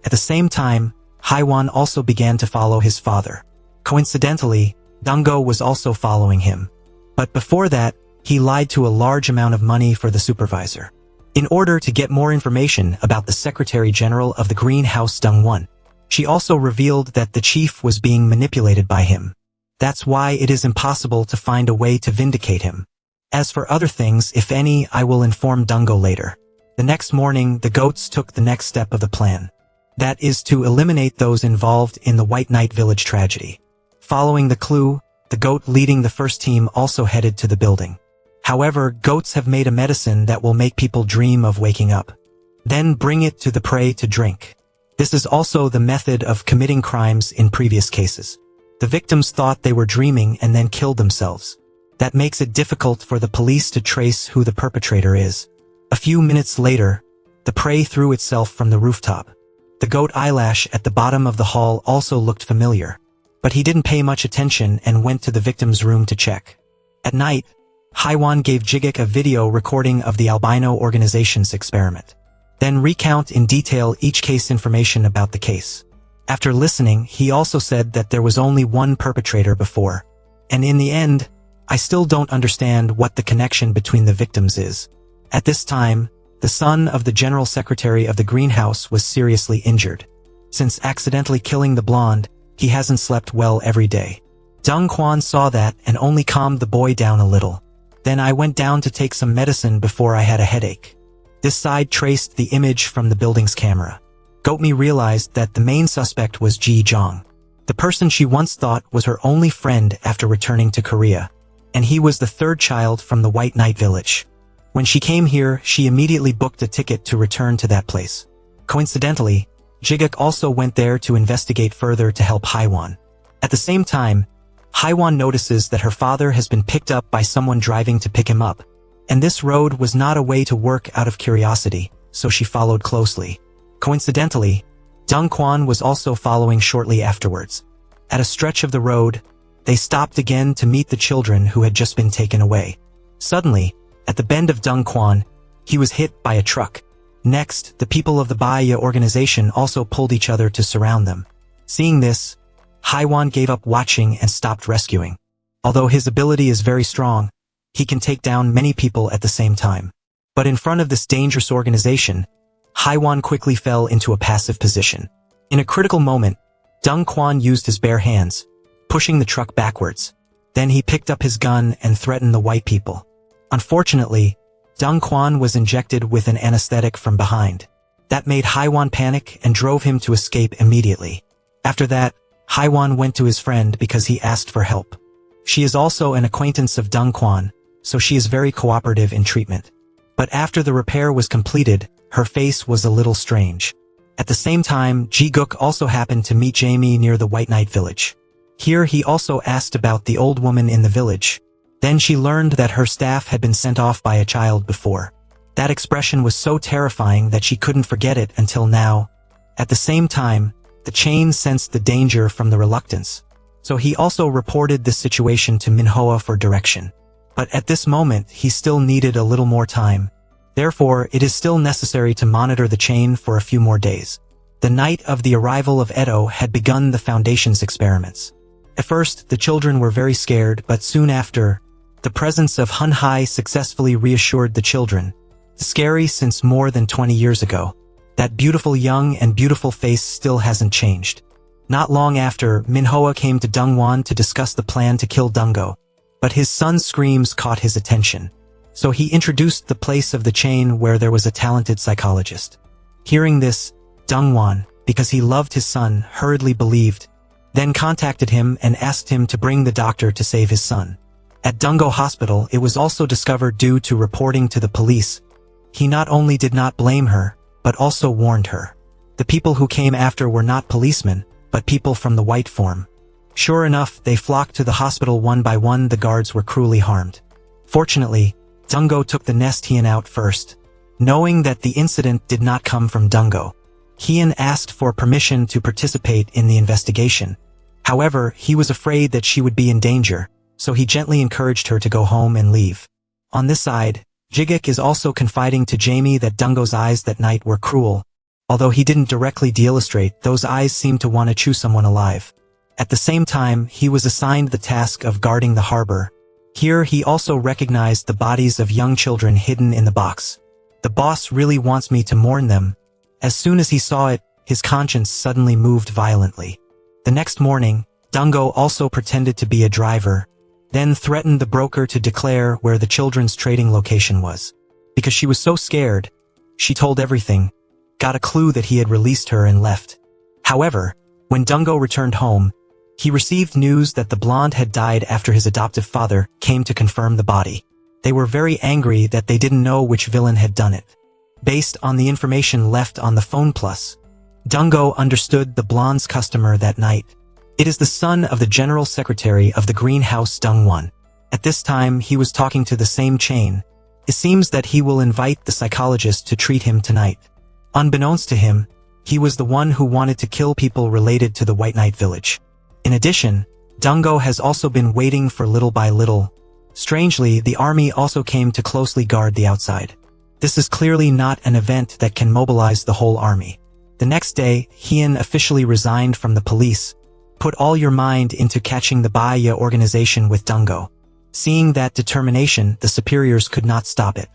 At the same time, Haiwan also began to follow his father. Coincidentally, Dungo was also following him. But before that, he lied to a large amount of money for the supervisor, in order to get more information about the Secretary General of the Greenhouse Dongwon. She also revealed that the chief was being manipulated by him. That's why it is impossible to find a way to vindicate him. As for other things, if any, I will inform Dungo later. The next morning, the goats took the next step of the plan. That is to eliminate those involved in the White Knight village tragedy. Following the clue, the goat leading the first team also headed to the building. However, goats have made a medicine that will make people dream of waking up. Then bring it to the prey to drink. This is also the method of committing crimes in previous cases. The victims thought they were dreaming and then killed themselves. That makes it difficult for the police to trace who the perpetrator is. A few minutes later, the prey threw itself from the rooftop. The goat eyelash at the bottom of the hall also looked familiar, but he didn't pay much attention and went to the victim's room to check. At night, Haiwan gave Jigik a video recording of the albino organization's experiment. Then recount in detail each case information about the case. After listening, he also said that there was only one perpetrator before. And in the end, I still don't understand what the connection between the victims is. At this time, The son of the general secretary of the greenhouse was seriously injured. Since accidentally killing the blonde, he hasn't slept well every day. Deng Quan saw that and only calmed the boy down a little. Then I went down to take some medicine before I had a headache. This side traced the image from the building's camera. Goatme realized that the main suspect was Ji Zhang, the person she once thought was her only friend after returning to Korea. And he was the third child from the White Knight village. When she came here, she immediately booked a ticket to return to that place. Coincidentally, Jiguk also went there to investigate further to help Haiwan. At the same time, Haiwan notices that her father has been picked up by someone driving to pick him up, and this road was not a way to work out of curiosity, so she followed closely. Coincidentally, Deng Quan was also following shortly afterwards. At a stretch of the road, they stopped again to meet the children who had just been taken away. Suddenly, at the bend of Deng Quan, he was hit by a truck. Next, the people of the Baya organization also pulled each other to surround them. Seeing this, Haiwan gave up watching and stopped rescuing. Although his ability is very strong, he can take down many people at the same time. But in front of this dangerous organization, Haiwan quickly fell into a passive position. In a critical moment, Deng Quan used his bare hands, pushing the truck backwards. Then he picked up his gun and threatened the white people. Unfortunately, Deng Quan was injected with an anesthetic from behind. That made Haiwan panic and drove him to escape immediately. After that, Haiwan went to his friend because he asked for help. She is also an acquaintance of Deng Quan, so she is very cooperative in treatment. But after the repair was completed, her face was a little strange. At the same time, Ji-guk also happened to meet Jamie near the White Knight village. Here he also asked about the old woman in the village. Then she learned that her staff had been sent off by a child before. That expression was so terrifying that she couldn't forget it until now. At the same time, the chain sensed the danger from the reluctance. So he also reported this situation to Minhua for direction. But at this moment, he still needed a little more time. Therefore, it is still necessary to monitor the chain for a few more days. The night of the arrival of Edo had begun the Foundation's experiments. At first, the children were very scared, but soon after, the presence of Hun Hai successfully reassured the children. Scary since more than 20 years ago. That beautiful young and beautiful face still hasn't changed. Not long after, Minhua came to Dongwon to discuss the plan to kill Dungo. But his son's screams caught his attention. So he introduced the place of the chain where there was a talented psychologist. Hearing this, Dongwon, because he loved his son, hurriedly believed, then contacted him and asked him to bring the doctor to save his son. At Dungo Hospital, it was also discovered due to reporting to the police. He not only did not blame her, but also warned her. The people who came after were not policemen, but people from the white form. Sure enough, they flocked to the hospital one by one. The guards were cruelly harmed. Fortunately, Dungo took the nest Hien out first. Knowing that the incident did not come from Dungo, Hien asked for permission to participate in the investigation. However, he was afraid that she would be in danger, so he gently encouraged her to go home and leave. On this side, Jiguk is also confiding to Jamie that Dungo's eyes that night were cruel. Although he didn't directly deillustrate, those eyes seemed to want to chew someone alive. At the same time, he was assigned the task of guarding the harbor. Here he also recognized the bodies of young children hidden in the box. The boss really wants me to mourn them. As soon as he saw it, his conscience suddenly moved violently. The next morning, Dungo also pretended to be a driver, then threatened the broker to declare where the children's trading location was. Because she was so scared, she told everything, got a clue that he had released her and left. However, when Dungo returned home, he received news that the blonde had died after his adoptive father came to confirm the body. They were very angry that they didn't know which villain had done it. Based on the information left on the phone plus, Dungo understood the blonde's customer that night. It is the son of the general secretary of the greenhouse Dongwon. At this time, he was talking to the same chain. It seems that he will invite the psychologist to treat him tonight. Unbeknownst to him, he was the one who wanted to kill people related to the White Knight village. In addition, Dungo has also been waiting for little by little. Strangely, the army also came to closely guard the outside. This is clearly not an event that can mobilize the whole army. The next day, Hien officially resigned from the police. Put all your mind into catching the Baya organization with Dungo. Seeing that determination, the superiors could not stop it.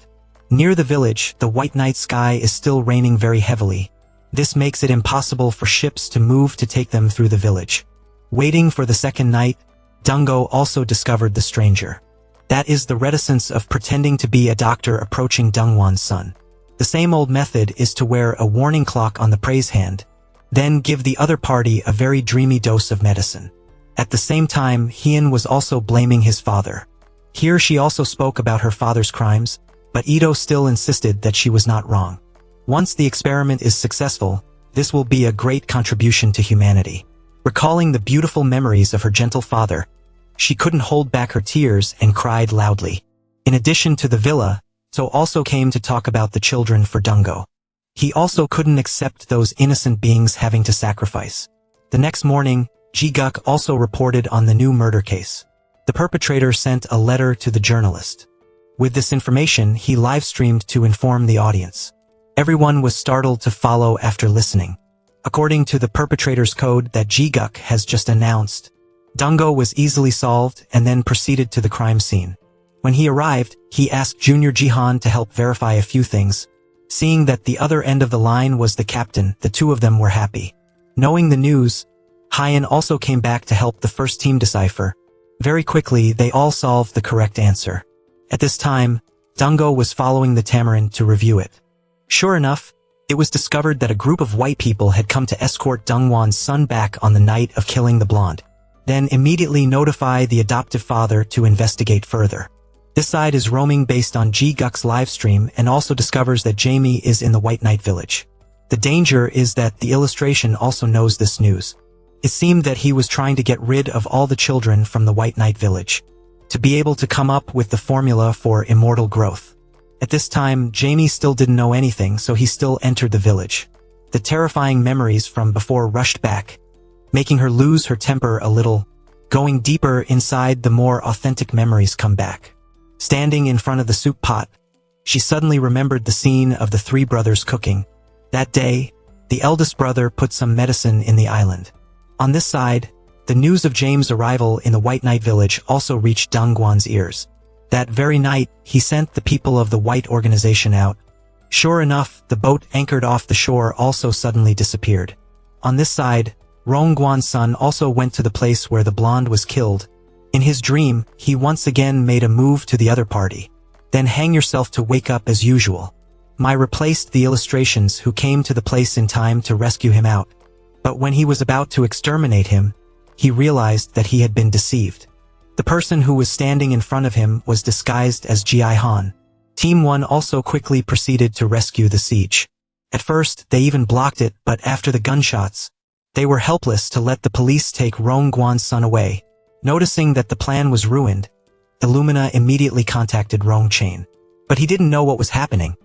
Near the village, the white night sky is still raining very heavily. This makes it impossible for ships to move to take them through the village. Waiting for the second night, Dungo also discovered the stranger. That is the reticence of pretending to be a doctor approaching Dongwon's son. The same old method is to wear a warning clock on the praise hand, then give the other party a very dreamy dose of medicine. At the same time, Hien was also blaming his father. Here she also spoke about her father's crimes, but Ito still insisted that she was not wrong. Once the experiment is successful, this will be a great contribution to humanity. Recalling the beautiful memories of her gentle father, she couldn't hold back her tears and cried loudly. In addition to the villa, So also came to talk about the children for Dungo. He also couldn't accept those innocent beings having to sacrifice. The next morning, Ji-guk also reported on the new murder case. The perpetrator sent a letter to the journalist. With this information, he live-streamed to inform the audience. Everyone was startled to follow after listening. According to the perpetrator's code that Ji-guk has just announced, Dungo was easily solved and then proceeded to the crime scene. When he arrived, he asked Junior Jihan to help verify a few things. Seeing that the other end of the line was the captain, the two of them were happy. Knowing the news, Hien also came back to help the first team decipher. Very quickly, they all solved the correct answer. At this time, Dungo was following the tamarind to review it. Sure enough, it was discovered that a group of white people had come to escort Dongwon's son back on the night of killing the blonde. Then immediately notify the adoptive father to investigate further. This side is roaming based on Ji-guk's livestream and also discovers that Jamie is in the White Night Village. The danger is that the illustration also knows this news. It seemed that he was trying to get rid of all the children from the White Night Village, to be able to come up with the formula for immortal growth. At this time, Jamie still didn't know anything, so he still entered the village. The terrifying memories from before rushed back, making her lose her temper a little. Going deeper inside, the more authentic memories come back. Standing in front of the soup pot, she suddenly remembered the scene of the three brothers cooking. That day, the eldest brother put some medicine in the island. On this side, the news of James' arrival in the White Night Village also reached Dongwon's ears. That very night, he sent the people of the White Organization out. Sure enough, the boat anchored off the shore also suddenly disappeared. On this side, Rongguan's son also went to the place where the blonde was killed. In his dream, he once again made a move to the other party. Then hang yourself to wake up as usual. Mai replaced the illustrations who came to the place in time to rescue him out. But when he was about to exterminate him, he realized that he had been deceived. The person who was standing in front of him was disguised as Ji Han. Team 1 also quickly proceeded to rescue the siege. At first, they even blocked it, but after the gunshots, they were helpless to let the police take Rongguan's son away. Noticing that the plan was ruined, Illumina immediately contacted Rongchain. But he didn't know what was happening.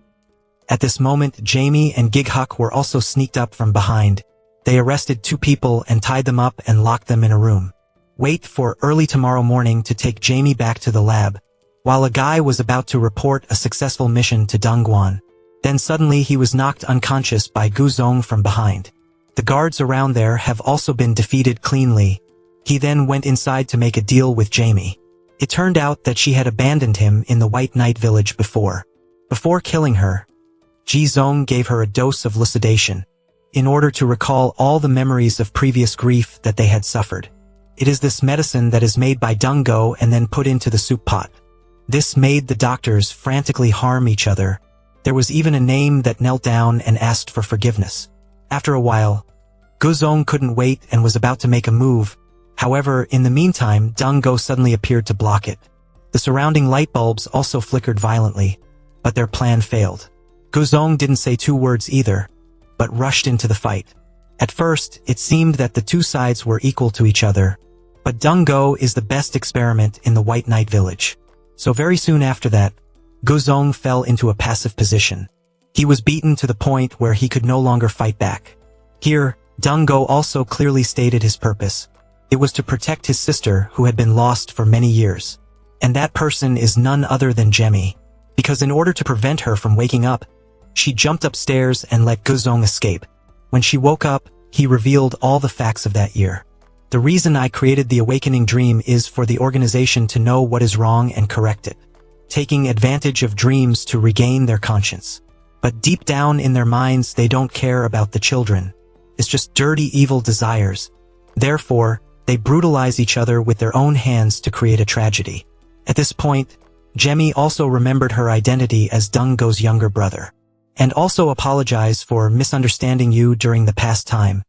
At this moment, Jamie and Gighuk were also sneaked up from behind. They arrested two people and tied them up and locked them in a room. Wait for early tomorrow morning to take Jamie back to the lab, while a guy was about to report a successful mission to Dongguan. Then suddenly he was knocked unconscious by Gu Zong from behind. The guards around there have also been defeated cleanly. He then went inside to make a deal with Jamie. It turned out that she had abandoned him in the White Night Village before. Before killing her, Ji Zong gave her a dose of lucidation, in order to recall all the memories of previous grief that they had suffered. It is this medicine that is made by Dungo and then put into the soup pot. This made the doctors frantically harm each other. There was even a name that knelt down and asked for forgiveness. After a while, Gu Zong couldn't wait and was about to make a move. However, in the meantime, Dungo suddenly appeared to block it. The surrounding light bulbs also flickered violently, but their plan failed. Gu Zong didn't say two words either, but rushed into the fight. At first, it seemed that the two sides were equal to each other, but Dungo is the best experiment in the White Night Village. So very soon after that, Gu Zong fell into a passive position. He was beaten to the point where he could no longer fight back. Here, Dungo also clearly stated his purpose. It was to protect his sister who had been lost for many years. And that person is none other than Jemmy. Because in order to prevent her from waking up, she jumped upstairs and let Gu Zong escape. When she woke up, he revealed all the facts of that year. The reason I created the awakening dream is for the organization to know what is wrong and correct it. taking advantage of dreams to regain their conscience. But deep down in their minds, they don't care about the children. It's just dirty, evil desires. Therefore, they brutalize each other with their own hands to create a tragedy. At this point, Jemmy also remembered her identity as Dunggo's younger brother, and also apologized for misunderstanding you during the past time.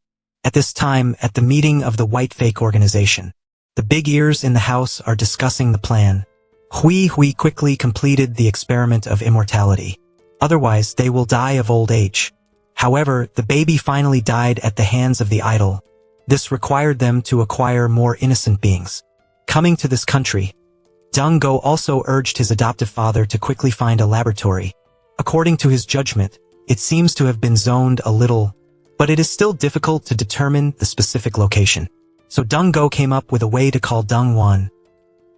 At this time, at the meeting of the White Fake organization, the big ears in the house are discussing the plan. Hui quickly completed the experiment of immortality. Otherwise, they will die of old age. However, the baby finally died at the hands of the idol. This required them to acquire more innocent beings. Coming to this country, Dunggo also urged his adoptive father to quickly find a laboratory. According to his judgment, it seems to have been zoned a little, but it is still difficult to determine the specific location. So Dunggo came up with a way to call Dongwon.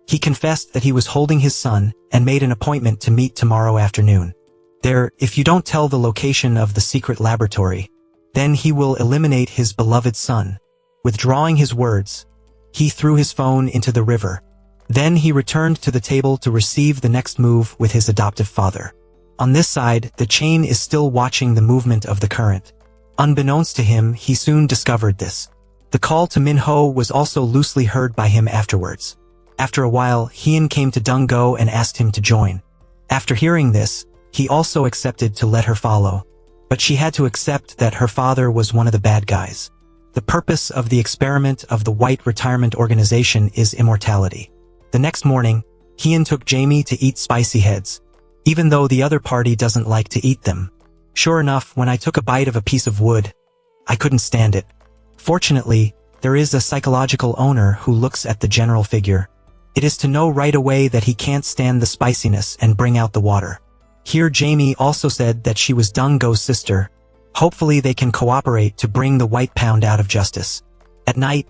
He confessed that he was holding his son and made an appointment to meet tomorrow afternoon. There, if you don't tell the location of the secret laboratory, then he will eliminate his beloved son. Withdrawing his words, he threw his phone into the river. Then he returned to the table to receive the next move with his adoptive father. On this side, the chain is still watching the movement of the current. Unbeknownst to him, he soon discovered this. The call to Minho was also loosely heard by him afterwards. After a while, Hyun came to Dunggo and asked him to join. After hearing this, he also accepted to let her follow. But she had to accept that her father was one of the bad guys. The purpose of the experiment of the White Retirement Organization is immortality. The next morning, Hyun took Jamie to eat spicy heads, even though the other party doesn't like to eat them. Sure enough, when I took a bite of a piece of wood, I couldn't stand it. Fortunately, there is a psychological owner who looks at the general figure. It is to know right away that he can't stand the spiciness and bring out the water. Here Jamie also said that she was Dunggo's sister. Hopefully they can cooperate to bring the White Pound out of justice. At night,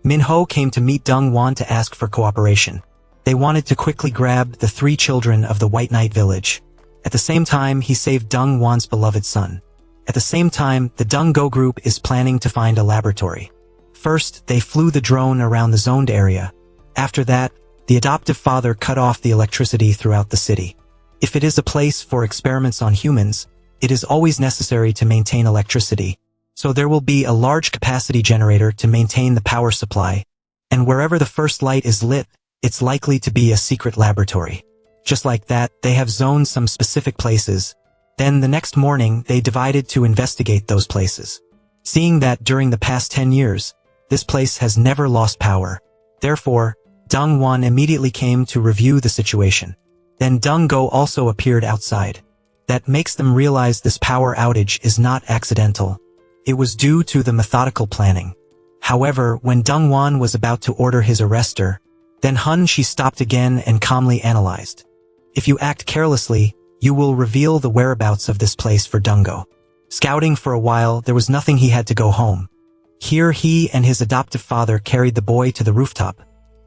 Minho came to meet Dongwon to ask for cooperation. They wanted to quickly grab the 3 children of the White Knight village. At the same time, he saved Dongwon's beloved son. At the same time, the Dunggo group is planning to find a laboratory. First, they flew the drone around the zoned area. After that, the adoptive father cut off the electricity throughout the city. If it is a place for experiments on humans, it is always necessary to maintain electricity, so there will be a large capacity generator to maintain the power supply, and wherever the first light is lit, it's likely to be a secret laboratory. Just like that, they have zoned some specific places. Then the next morning, they divided to investigate those places. Seeing that during the past 10 years, this place has never lost power. Therefore, Dongwon immediately came to review the situation. Then Dunggo also appeared outside. That makes them realize this power outage is not accidental. It was due to the methodical planning. However, when Dongwon was about to order his arrestor, then she stopped again and calmly analyzed. If you act carelessly, you will reveal the whereabouts of this place for Dunggo. Scouting for a while, there was nothing, he had to go home. Here he and his adoptive father carried the boy to the rooftop.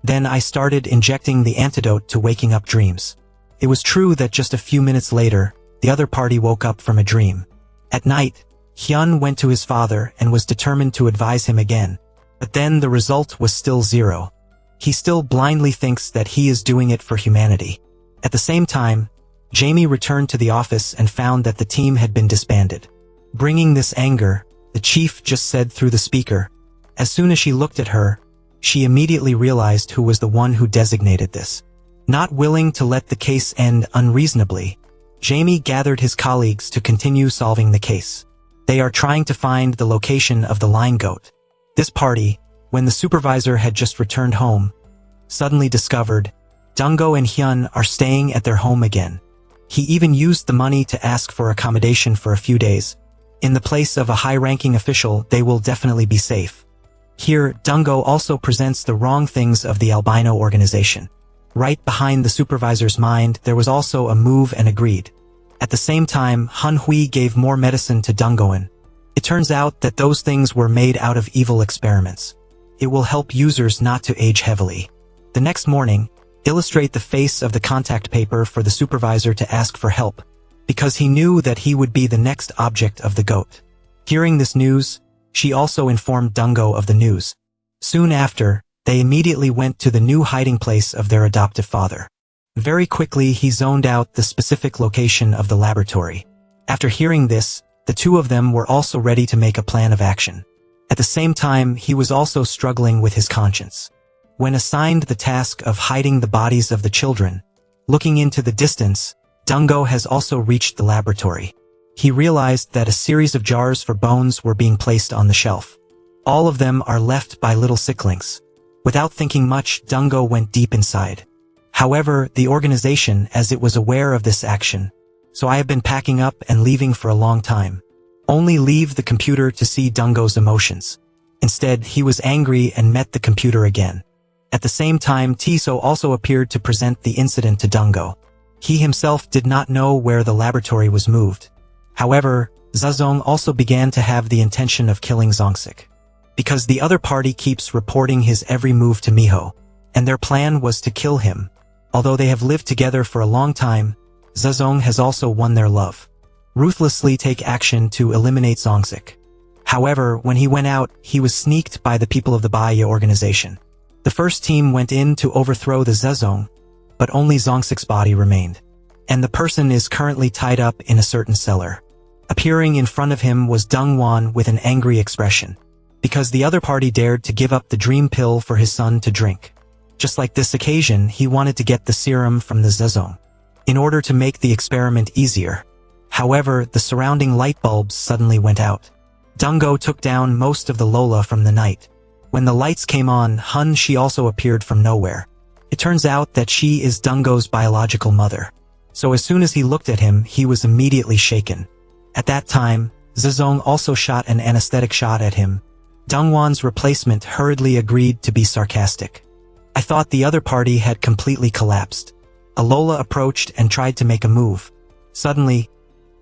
Then I started injecting the antidote to waking up dreams. It was true that just a few minutes later, the other party woke up from a dream. At night, Hyun went to his father and was determined to advise him again. But then the result was still 0. He still blindly thinks that he is doing it for humanity. At the same time, Jamie returned to the office and found that the team had been disbanded. Bringing this anger, the chief just said through the speaker. As soon as she looked at her, she immediately realized who was the one who designated this. Not willing to let the case end unreasonably, Jamie gathered his colleagues to continue solving the case. They are trying to find the location of the Lion Goat. This party, when the supervisor had just returned home, suddenly discovered Dunggo and Hyun are staying at their home again. He even used the money to ask for accommodation for a few days. In the place of a high-ranking official, they will definitely be safe. Here, Dunggo also presents the wrong things of the albino organization. Right behind the supervisor's mind, there was also a move and agreed. At the same time, Han Hui gave more medicine to Dunggoan. It turns out that those things were made out of evil experiments. It will help users not to age heavily. The next morning, illustrate the face of the contact paper for the supervisor to ask for help, because he knew that he would be the next object of the goat. Hearing this news, she also informed Dunggo of the news. Soon after, they immediately went to the new hiding place of their adoptive father. Very quickly he zoned out the specific location of the laboratory. After hearing this, the two of them were also ready to make a plan of action. At the same time, he was also struggling with his conscience. When assigned the task of hiding the bodies of the children, looking into the distance, Dungo has also reached the laboratory. He realized that a series of jars for bones were being placed on the shelf. All of them are left by little sicklings. Without thinking much, Dungo went deep inside. However, the organization, as it was aware of this action, so I have been packing up and leaving for a long time. Only leave the computer to see Dungo's emotions. Instead, he was angry and met the computer again. At the same time, Tiso also appeared to present the incident to Dungo. He himself did not know where the laboratory was moved. However, Zazong also began to have the intention of killing Zongsik. Because the other party keeps reporting his every move to Miho, and their plan was to kill him. Although they have lived together for a long time, Zazong has also won their love. Ruthlessly take action to eliminate Zongsik. However, when he went out, he was sneaked by the people of the Baya organization. The first team went in to overthrow the Zazong, but only Zongsik's body remained. And the person is currently tied up in a certain cellar. Appearing in front of him was Dongwon with an angry expression. Because the other party dared to give up the dream pill for his son to drink. Just like this occasion, he wanted to get the serum from the Zazong, in order to make the experiment easier. However, the surrounding light bulbs suddenly went out. Dungo took down most of the Lola from the night. When the lights came on, Hun She also appeared from nowhere. It turns out that she is Dungo's biological mother. So as soon as he looked at him, he was immediately shaken. At that time, Zazong also shot an anesthetic shot at him. Dongwon's replacement hurriedly agreed to be sarcastic. I thought the other party had completely collapsed. Alola approached and tried to make a move. Suddenly,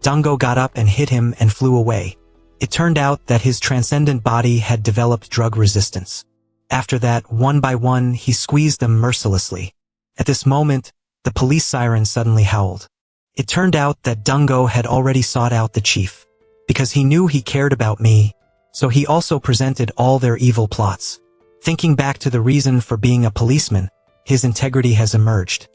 Dungo got up and hit him and flew away. It turned out that his transcendent body had developed drug resistance. After that, one by one, he squeezed them mercilessly. At this moment, the police siren suddenly howled. It turned out that Dungo had already sought out the chief. Because he knew he cared about me, so he also presented all their evil plots. Thinking back to the reason for being a policeman, his integrity has emerged.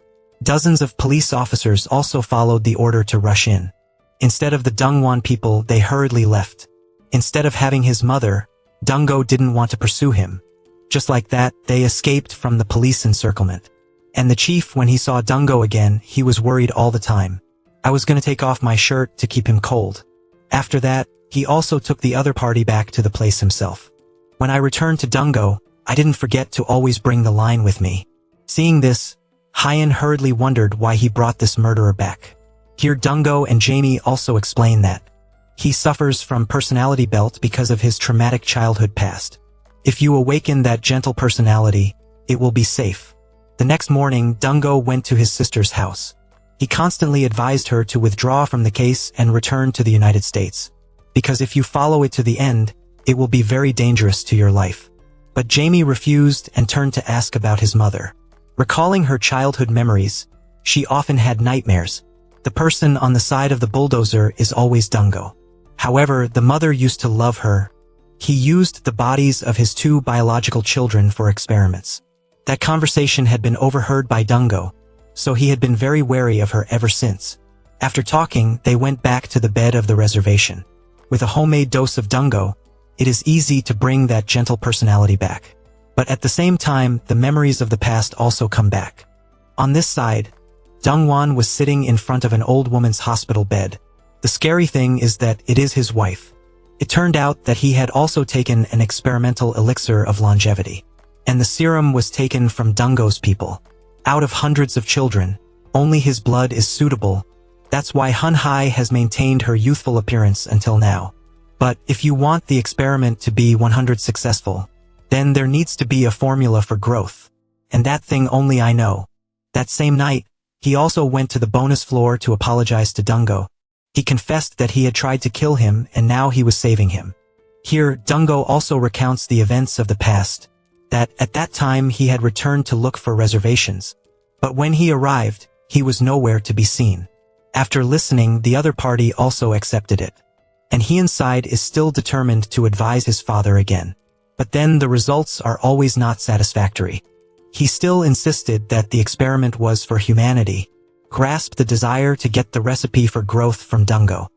Dozens of police officers also followed the order to rush in. Instead of the Dongwon people, they hurriedly left. Instead of having his mother, Dungo didn't want to pursue him. Just like that, they escaped from the police encirclement. And the chief, when he saw Dungo again, he was worried all the time. I was gonna take off my shirt to keep him cold. After that, he also took the other party back to the place himself. When I returned to Dungo, I didn't forget to always bring the line with me. Seeing this, Hyen hurriedly wondered why he brought this murderer back. Here Dungo and Jamie also explain that he suffers from personality belt because of his traumatic childhood past. If you awaken that gentle personality, it will be safe. The next morning, Dungo went to his sister's house. He constantly advised her to withdraw from the case and return to the United States. Because if you follow it to the end, it will be very dangerous to your life. But Jamie refused and turned to ask about his mother. Recalling her childhood memories, she often had nightmares. The person on the side of the bulldozer is always Dungo. However, the mother used to love her. He used the bodies of his two biological children for experiments. That conversation had been overheard by Dungo, so he had been very wary of her ever since. After talking, they went back to the bed of the reservation. With a homemade dose of Dungo, it is easy to bring that gentle personality back. But at the same time, the memories of the past also come back. On this side, Dongwon was sitting in front of an old woman's hospital bed. The scary thing is that it is his wife. It turned out that he had also taken an experimental elixir of longevity. And the serum was taken from Dungo's people. Out of hundreds of children, only his blood is suitable. That's why Hun Hai has maintained her youthful appearance until now. But if you want the experiment to be 100 successful, then there needs to be a formula for growth. And that thing only I know. That same night, he also went to the bonus floor to apologize to Dungo. He confessed that he had tried to kill him and now he was saving him. Here, Dungo also recounts the events of the past, that at that time he had returned to look for reservations. But when he arrived, he was nowhere to be seen. After listening, the other party also accepted it. And he inside is still determined to advise his father again. But then the results are always not satisfactory. He still insisted that the experiment was for humanity, grasped the desire to get the recipe for growth from Dungo.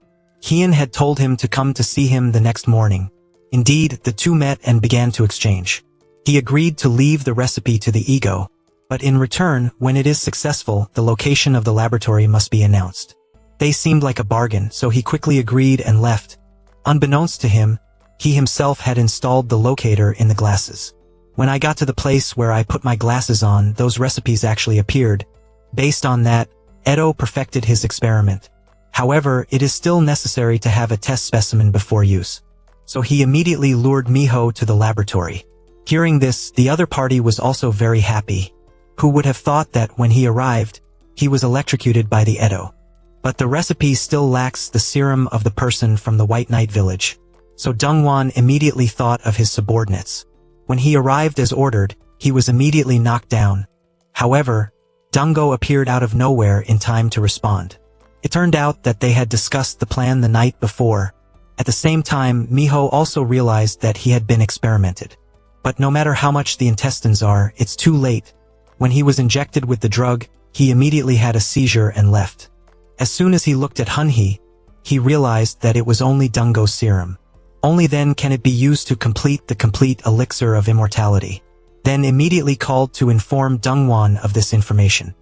Heian had told him to come to see him the next morning. Indeed, the two met and began to exchange. He agreed to leave the recipe to the ego, but in return, when it is successful, the location of the laboratory must be announced. They seemed like a bargain, so he quickly agreed and left. Unbeknownst to him, he himself had installed the locator in the glasses. When I got to the place where I put my glasses on, those recipes actually appeared. Based on that, Edo perfected his experiment. However, it is still necessary to have a test specimen before use. So he immediately lured Miho to the laboratory. Hearing this, the other party was also very happy. Who would have thought that when he arrived, he was electrocuted by the Edo? But the recipe still lacks the serum of the person from the White Knight village. So Dongwon immediately thought of his subordinates. When he arrived as ordered, he was immediately knocked down. However, Dungo appeared out of nowhere in time to respond. It turned out that they had discussed the plan the night before. At the same time, Miho also realized that he had been experimented. But no matter how much the intestines are, it's too late. When he was injected with the drug, he immediately had a seizure and left. As soon as he looked at Hunhee, he realized that it was only Dungo's serum. Only then can it be used to complete the complete elixir of immortality. Then immediately called to inform Dongwon of this information.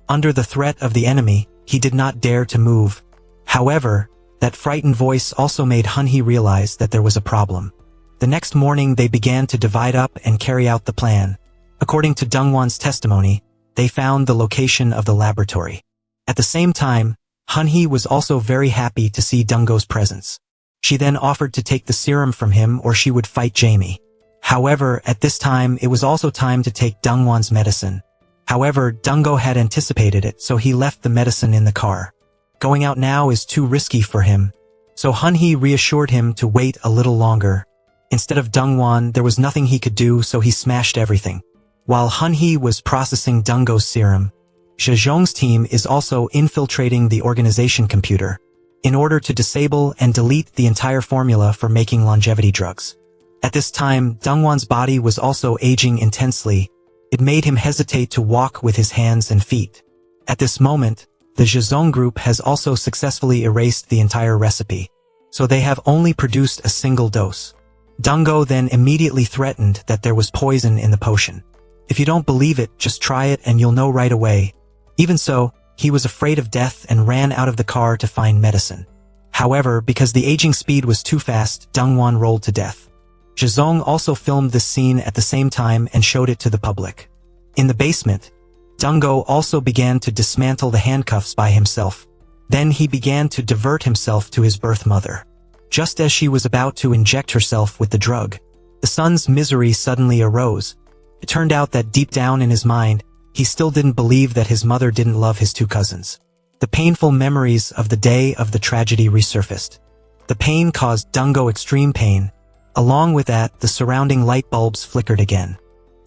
Under the threat of the enemy, he did not dare to move. However, that frightened voice also made Hunhee realize that there was a problem. The next morning they began to divide up and carry out the plan. According to Dongwon's testimony, they found the location of the laboratory. At the same time, Hunhee was also very happy to see Dungo's presence. She then offered to take the serum from him or she would fight Jamie. However, at this time it was also time to take Dongwon's medicine. However, Dungo had anticipated it, so he left the medicine in the car. Going out now is too risky for him. So Hunhee reassured him to wait a little longer. Instead of Dongwon, there was nothing he could do, so he smashed everything. While Hunhee was processing Dungo's serum, Zhezhong's team is also infiltrating the organization computer in order to disable and delete the entire formula for making longevity drugs. At this time, Dongwon's body was also aging intensely. It made him hesitate to walk with his hands and feet. At this moment, the Zhezhong group has also successfully erased the entire recipe, so they have only produced a single dose. Dungo then immediately threatened that there was poison in the potion. If you don't believe it, just try it and you'll know right away. Even so, he was afraid of death and ran out of the car to find medicine. However, because the aging speed was too fast, Dongwon rolled to death. Zhezhong also filmed this scene at the same time and showed it to the public. In the basement, Dungo also began to dismantle the handcuffs by himself. Then he began to divert himself to his birth mother. Just as she was about to inject herself with the drug, the son's misery suddenly arose. It turned out that deep down in his mind, he still didn't believe that his mother didn't love his two cousins. The painful memories of the day of the tragedy resurfaced. The pain caused Dungo extreme pain. Along with that, the surrounding light bulbs flickered again.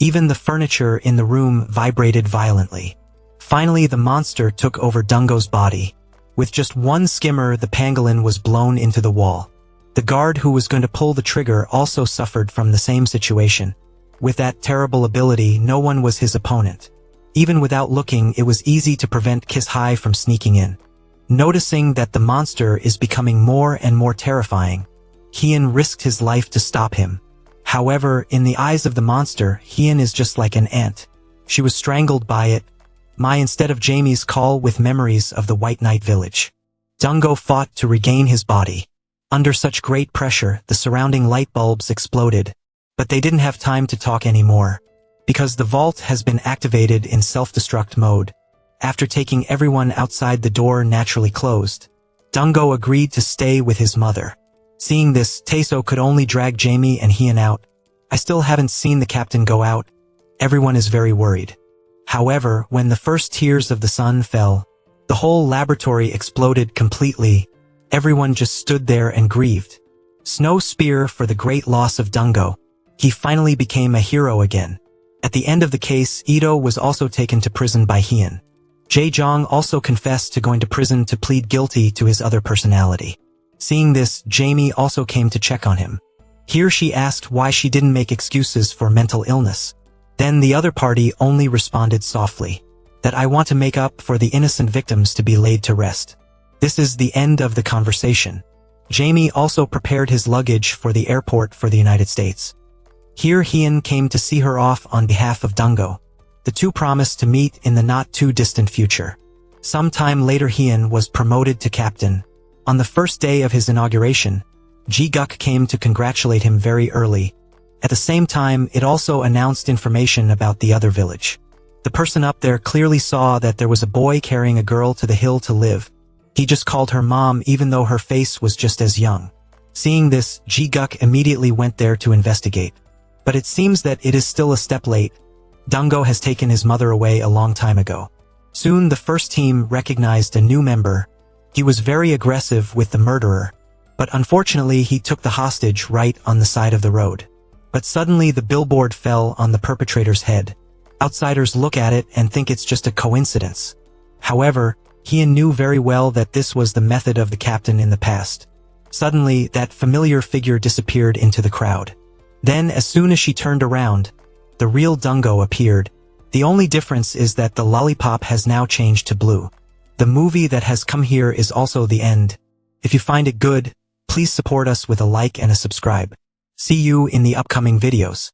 Even the furniture in the room vibrated violently. Finally, the monster took over Dungo's body. With just one skimmer, the pangolin was blown into the wall. The guard who was going to pull the trigger also suffered from the same situation. With that terrible ability, no one was his opponent. Even without looking, it was easy to prevent Kiss Hai from sneaking in. Noticing that the monster is becoming more and more terrifying, Heian risked his life to stop him. However, in the eyes of the monster, Heian is just like an ant. She was strangled by it. Instead of Jamie's call with memories of the White Knight village. Dungo fought to regain his body. Under such great pressure, the surrounding light bulbs exploded. But they didn't have time to talk anymore. Because the vault has been activated in self-destruct mode. After taking everyone outside, the door naturally closed. Dungo agreed to stay with his mother. Seeing this, Taeso could only drag Jamie and Heian out. I still haven't seen the captain go out. Everyone is very worried. However, when the first tears of the sun fell, the whole laboratory exploded completely. Everyone just stood there and grieved. Snow Spear for the great loss of Dungo. He finally became a hero again. At the end of the case, Ito was also taken to prison by Heian. Jae-jong also confessed to going to prison to plead guilty to his other personality. Seeing this, Jamie also came to check on him. Here she asked why she didn't make excuses for mental illness. Then the other party only responded softly, that I want to make up for the innocent victims to be laid to rest. This is the end of the conversation. Jamie also prepared his luggage for the airport for the United States. Here Hien came to see her off on behalf of Dungo. The two promised to meet in the not-too-distant future. Sometime later Hien was promoted to captain. On the first day of his inauguration, Ji-guk came to congratulate him very early. At the same time, it also announced information about the other village. The person up there clearly saw that there was a boy carrying a girl to the hill to live. He just called her mom even though her face was just as young. Seeing this, Ji-guk immediately went there to investigate. But it seems that it is still a step late. Dungo has taken his mother away a long time ago. Soon the first team recognized a new member. He was very aggressive with the murderer, but unfortunately he took the hostage right on the side of the road. But suddenly the billboard fell on the perpetrator's head. Outsiders look at it and think it's just a coincidence. However, Hien knew very well that this was the method of the captain in the past. Suddenly, that familiar figure disappeared into the crowd. Then, as soon as she turned around, the real Dungo appeared. The only difference is that the lollipop has now changed to blue. The movie that has come here is also the end. If you find it good, please support us with a like and a subscribe. See you in the upcoming videos.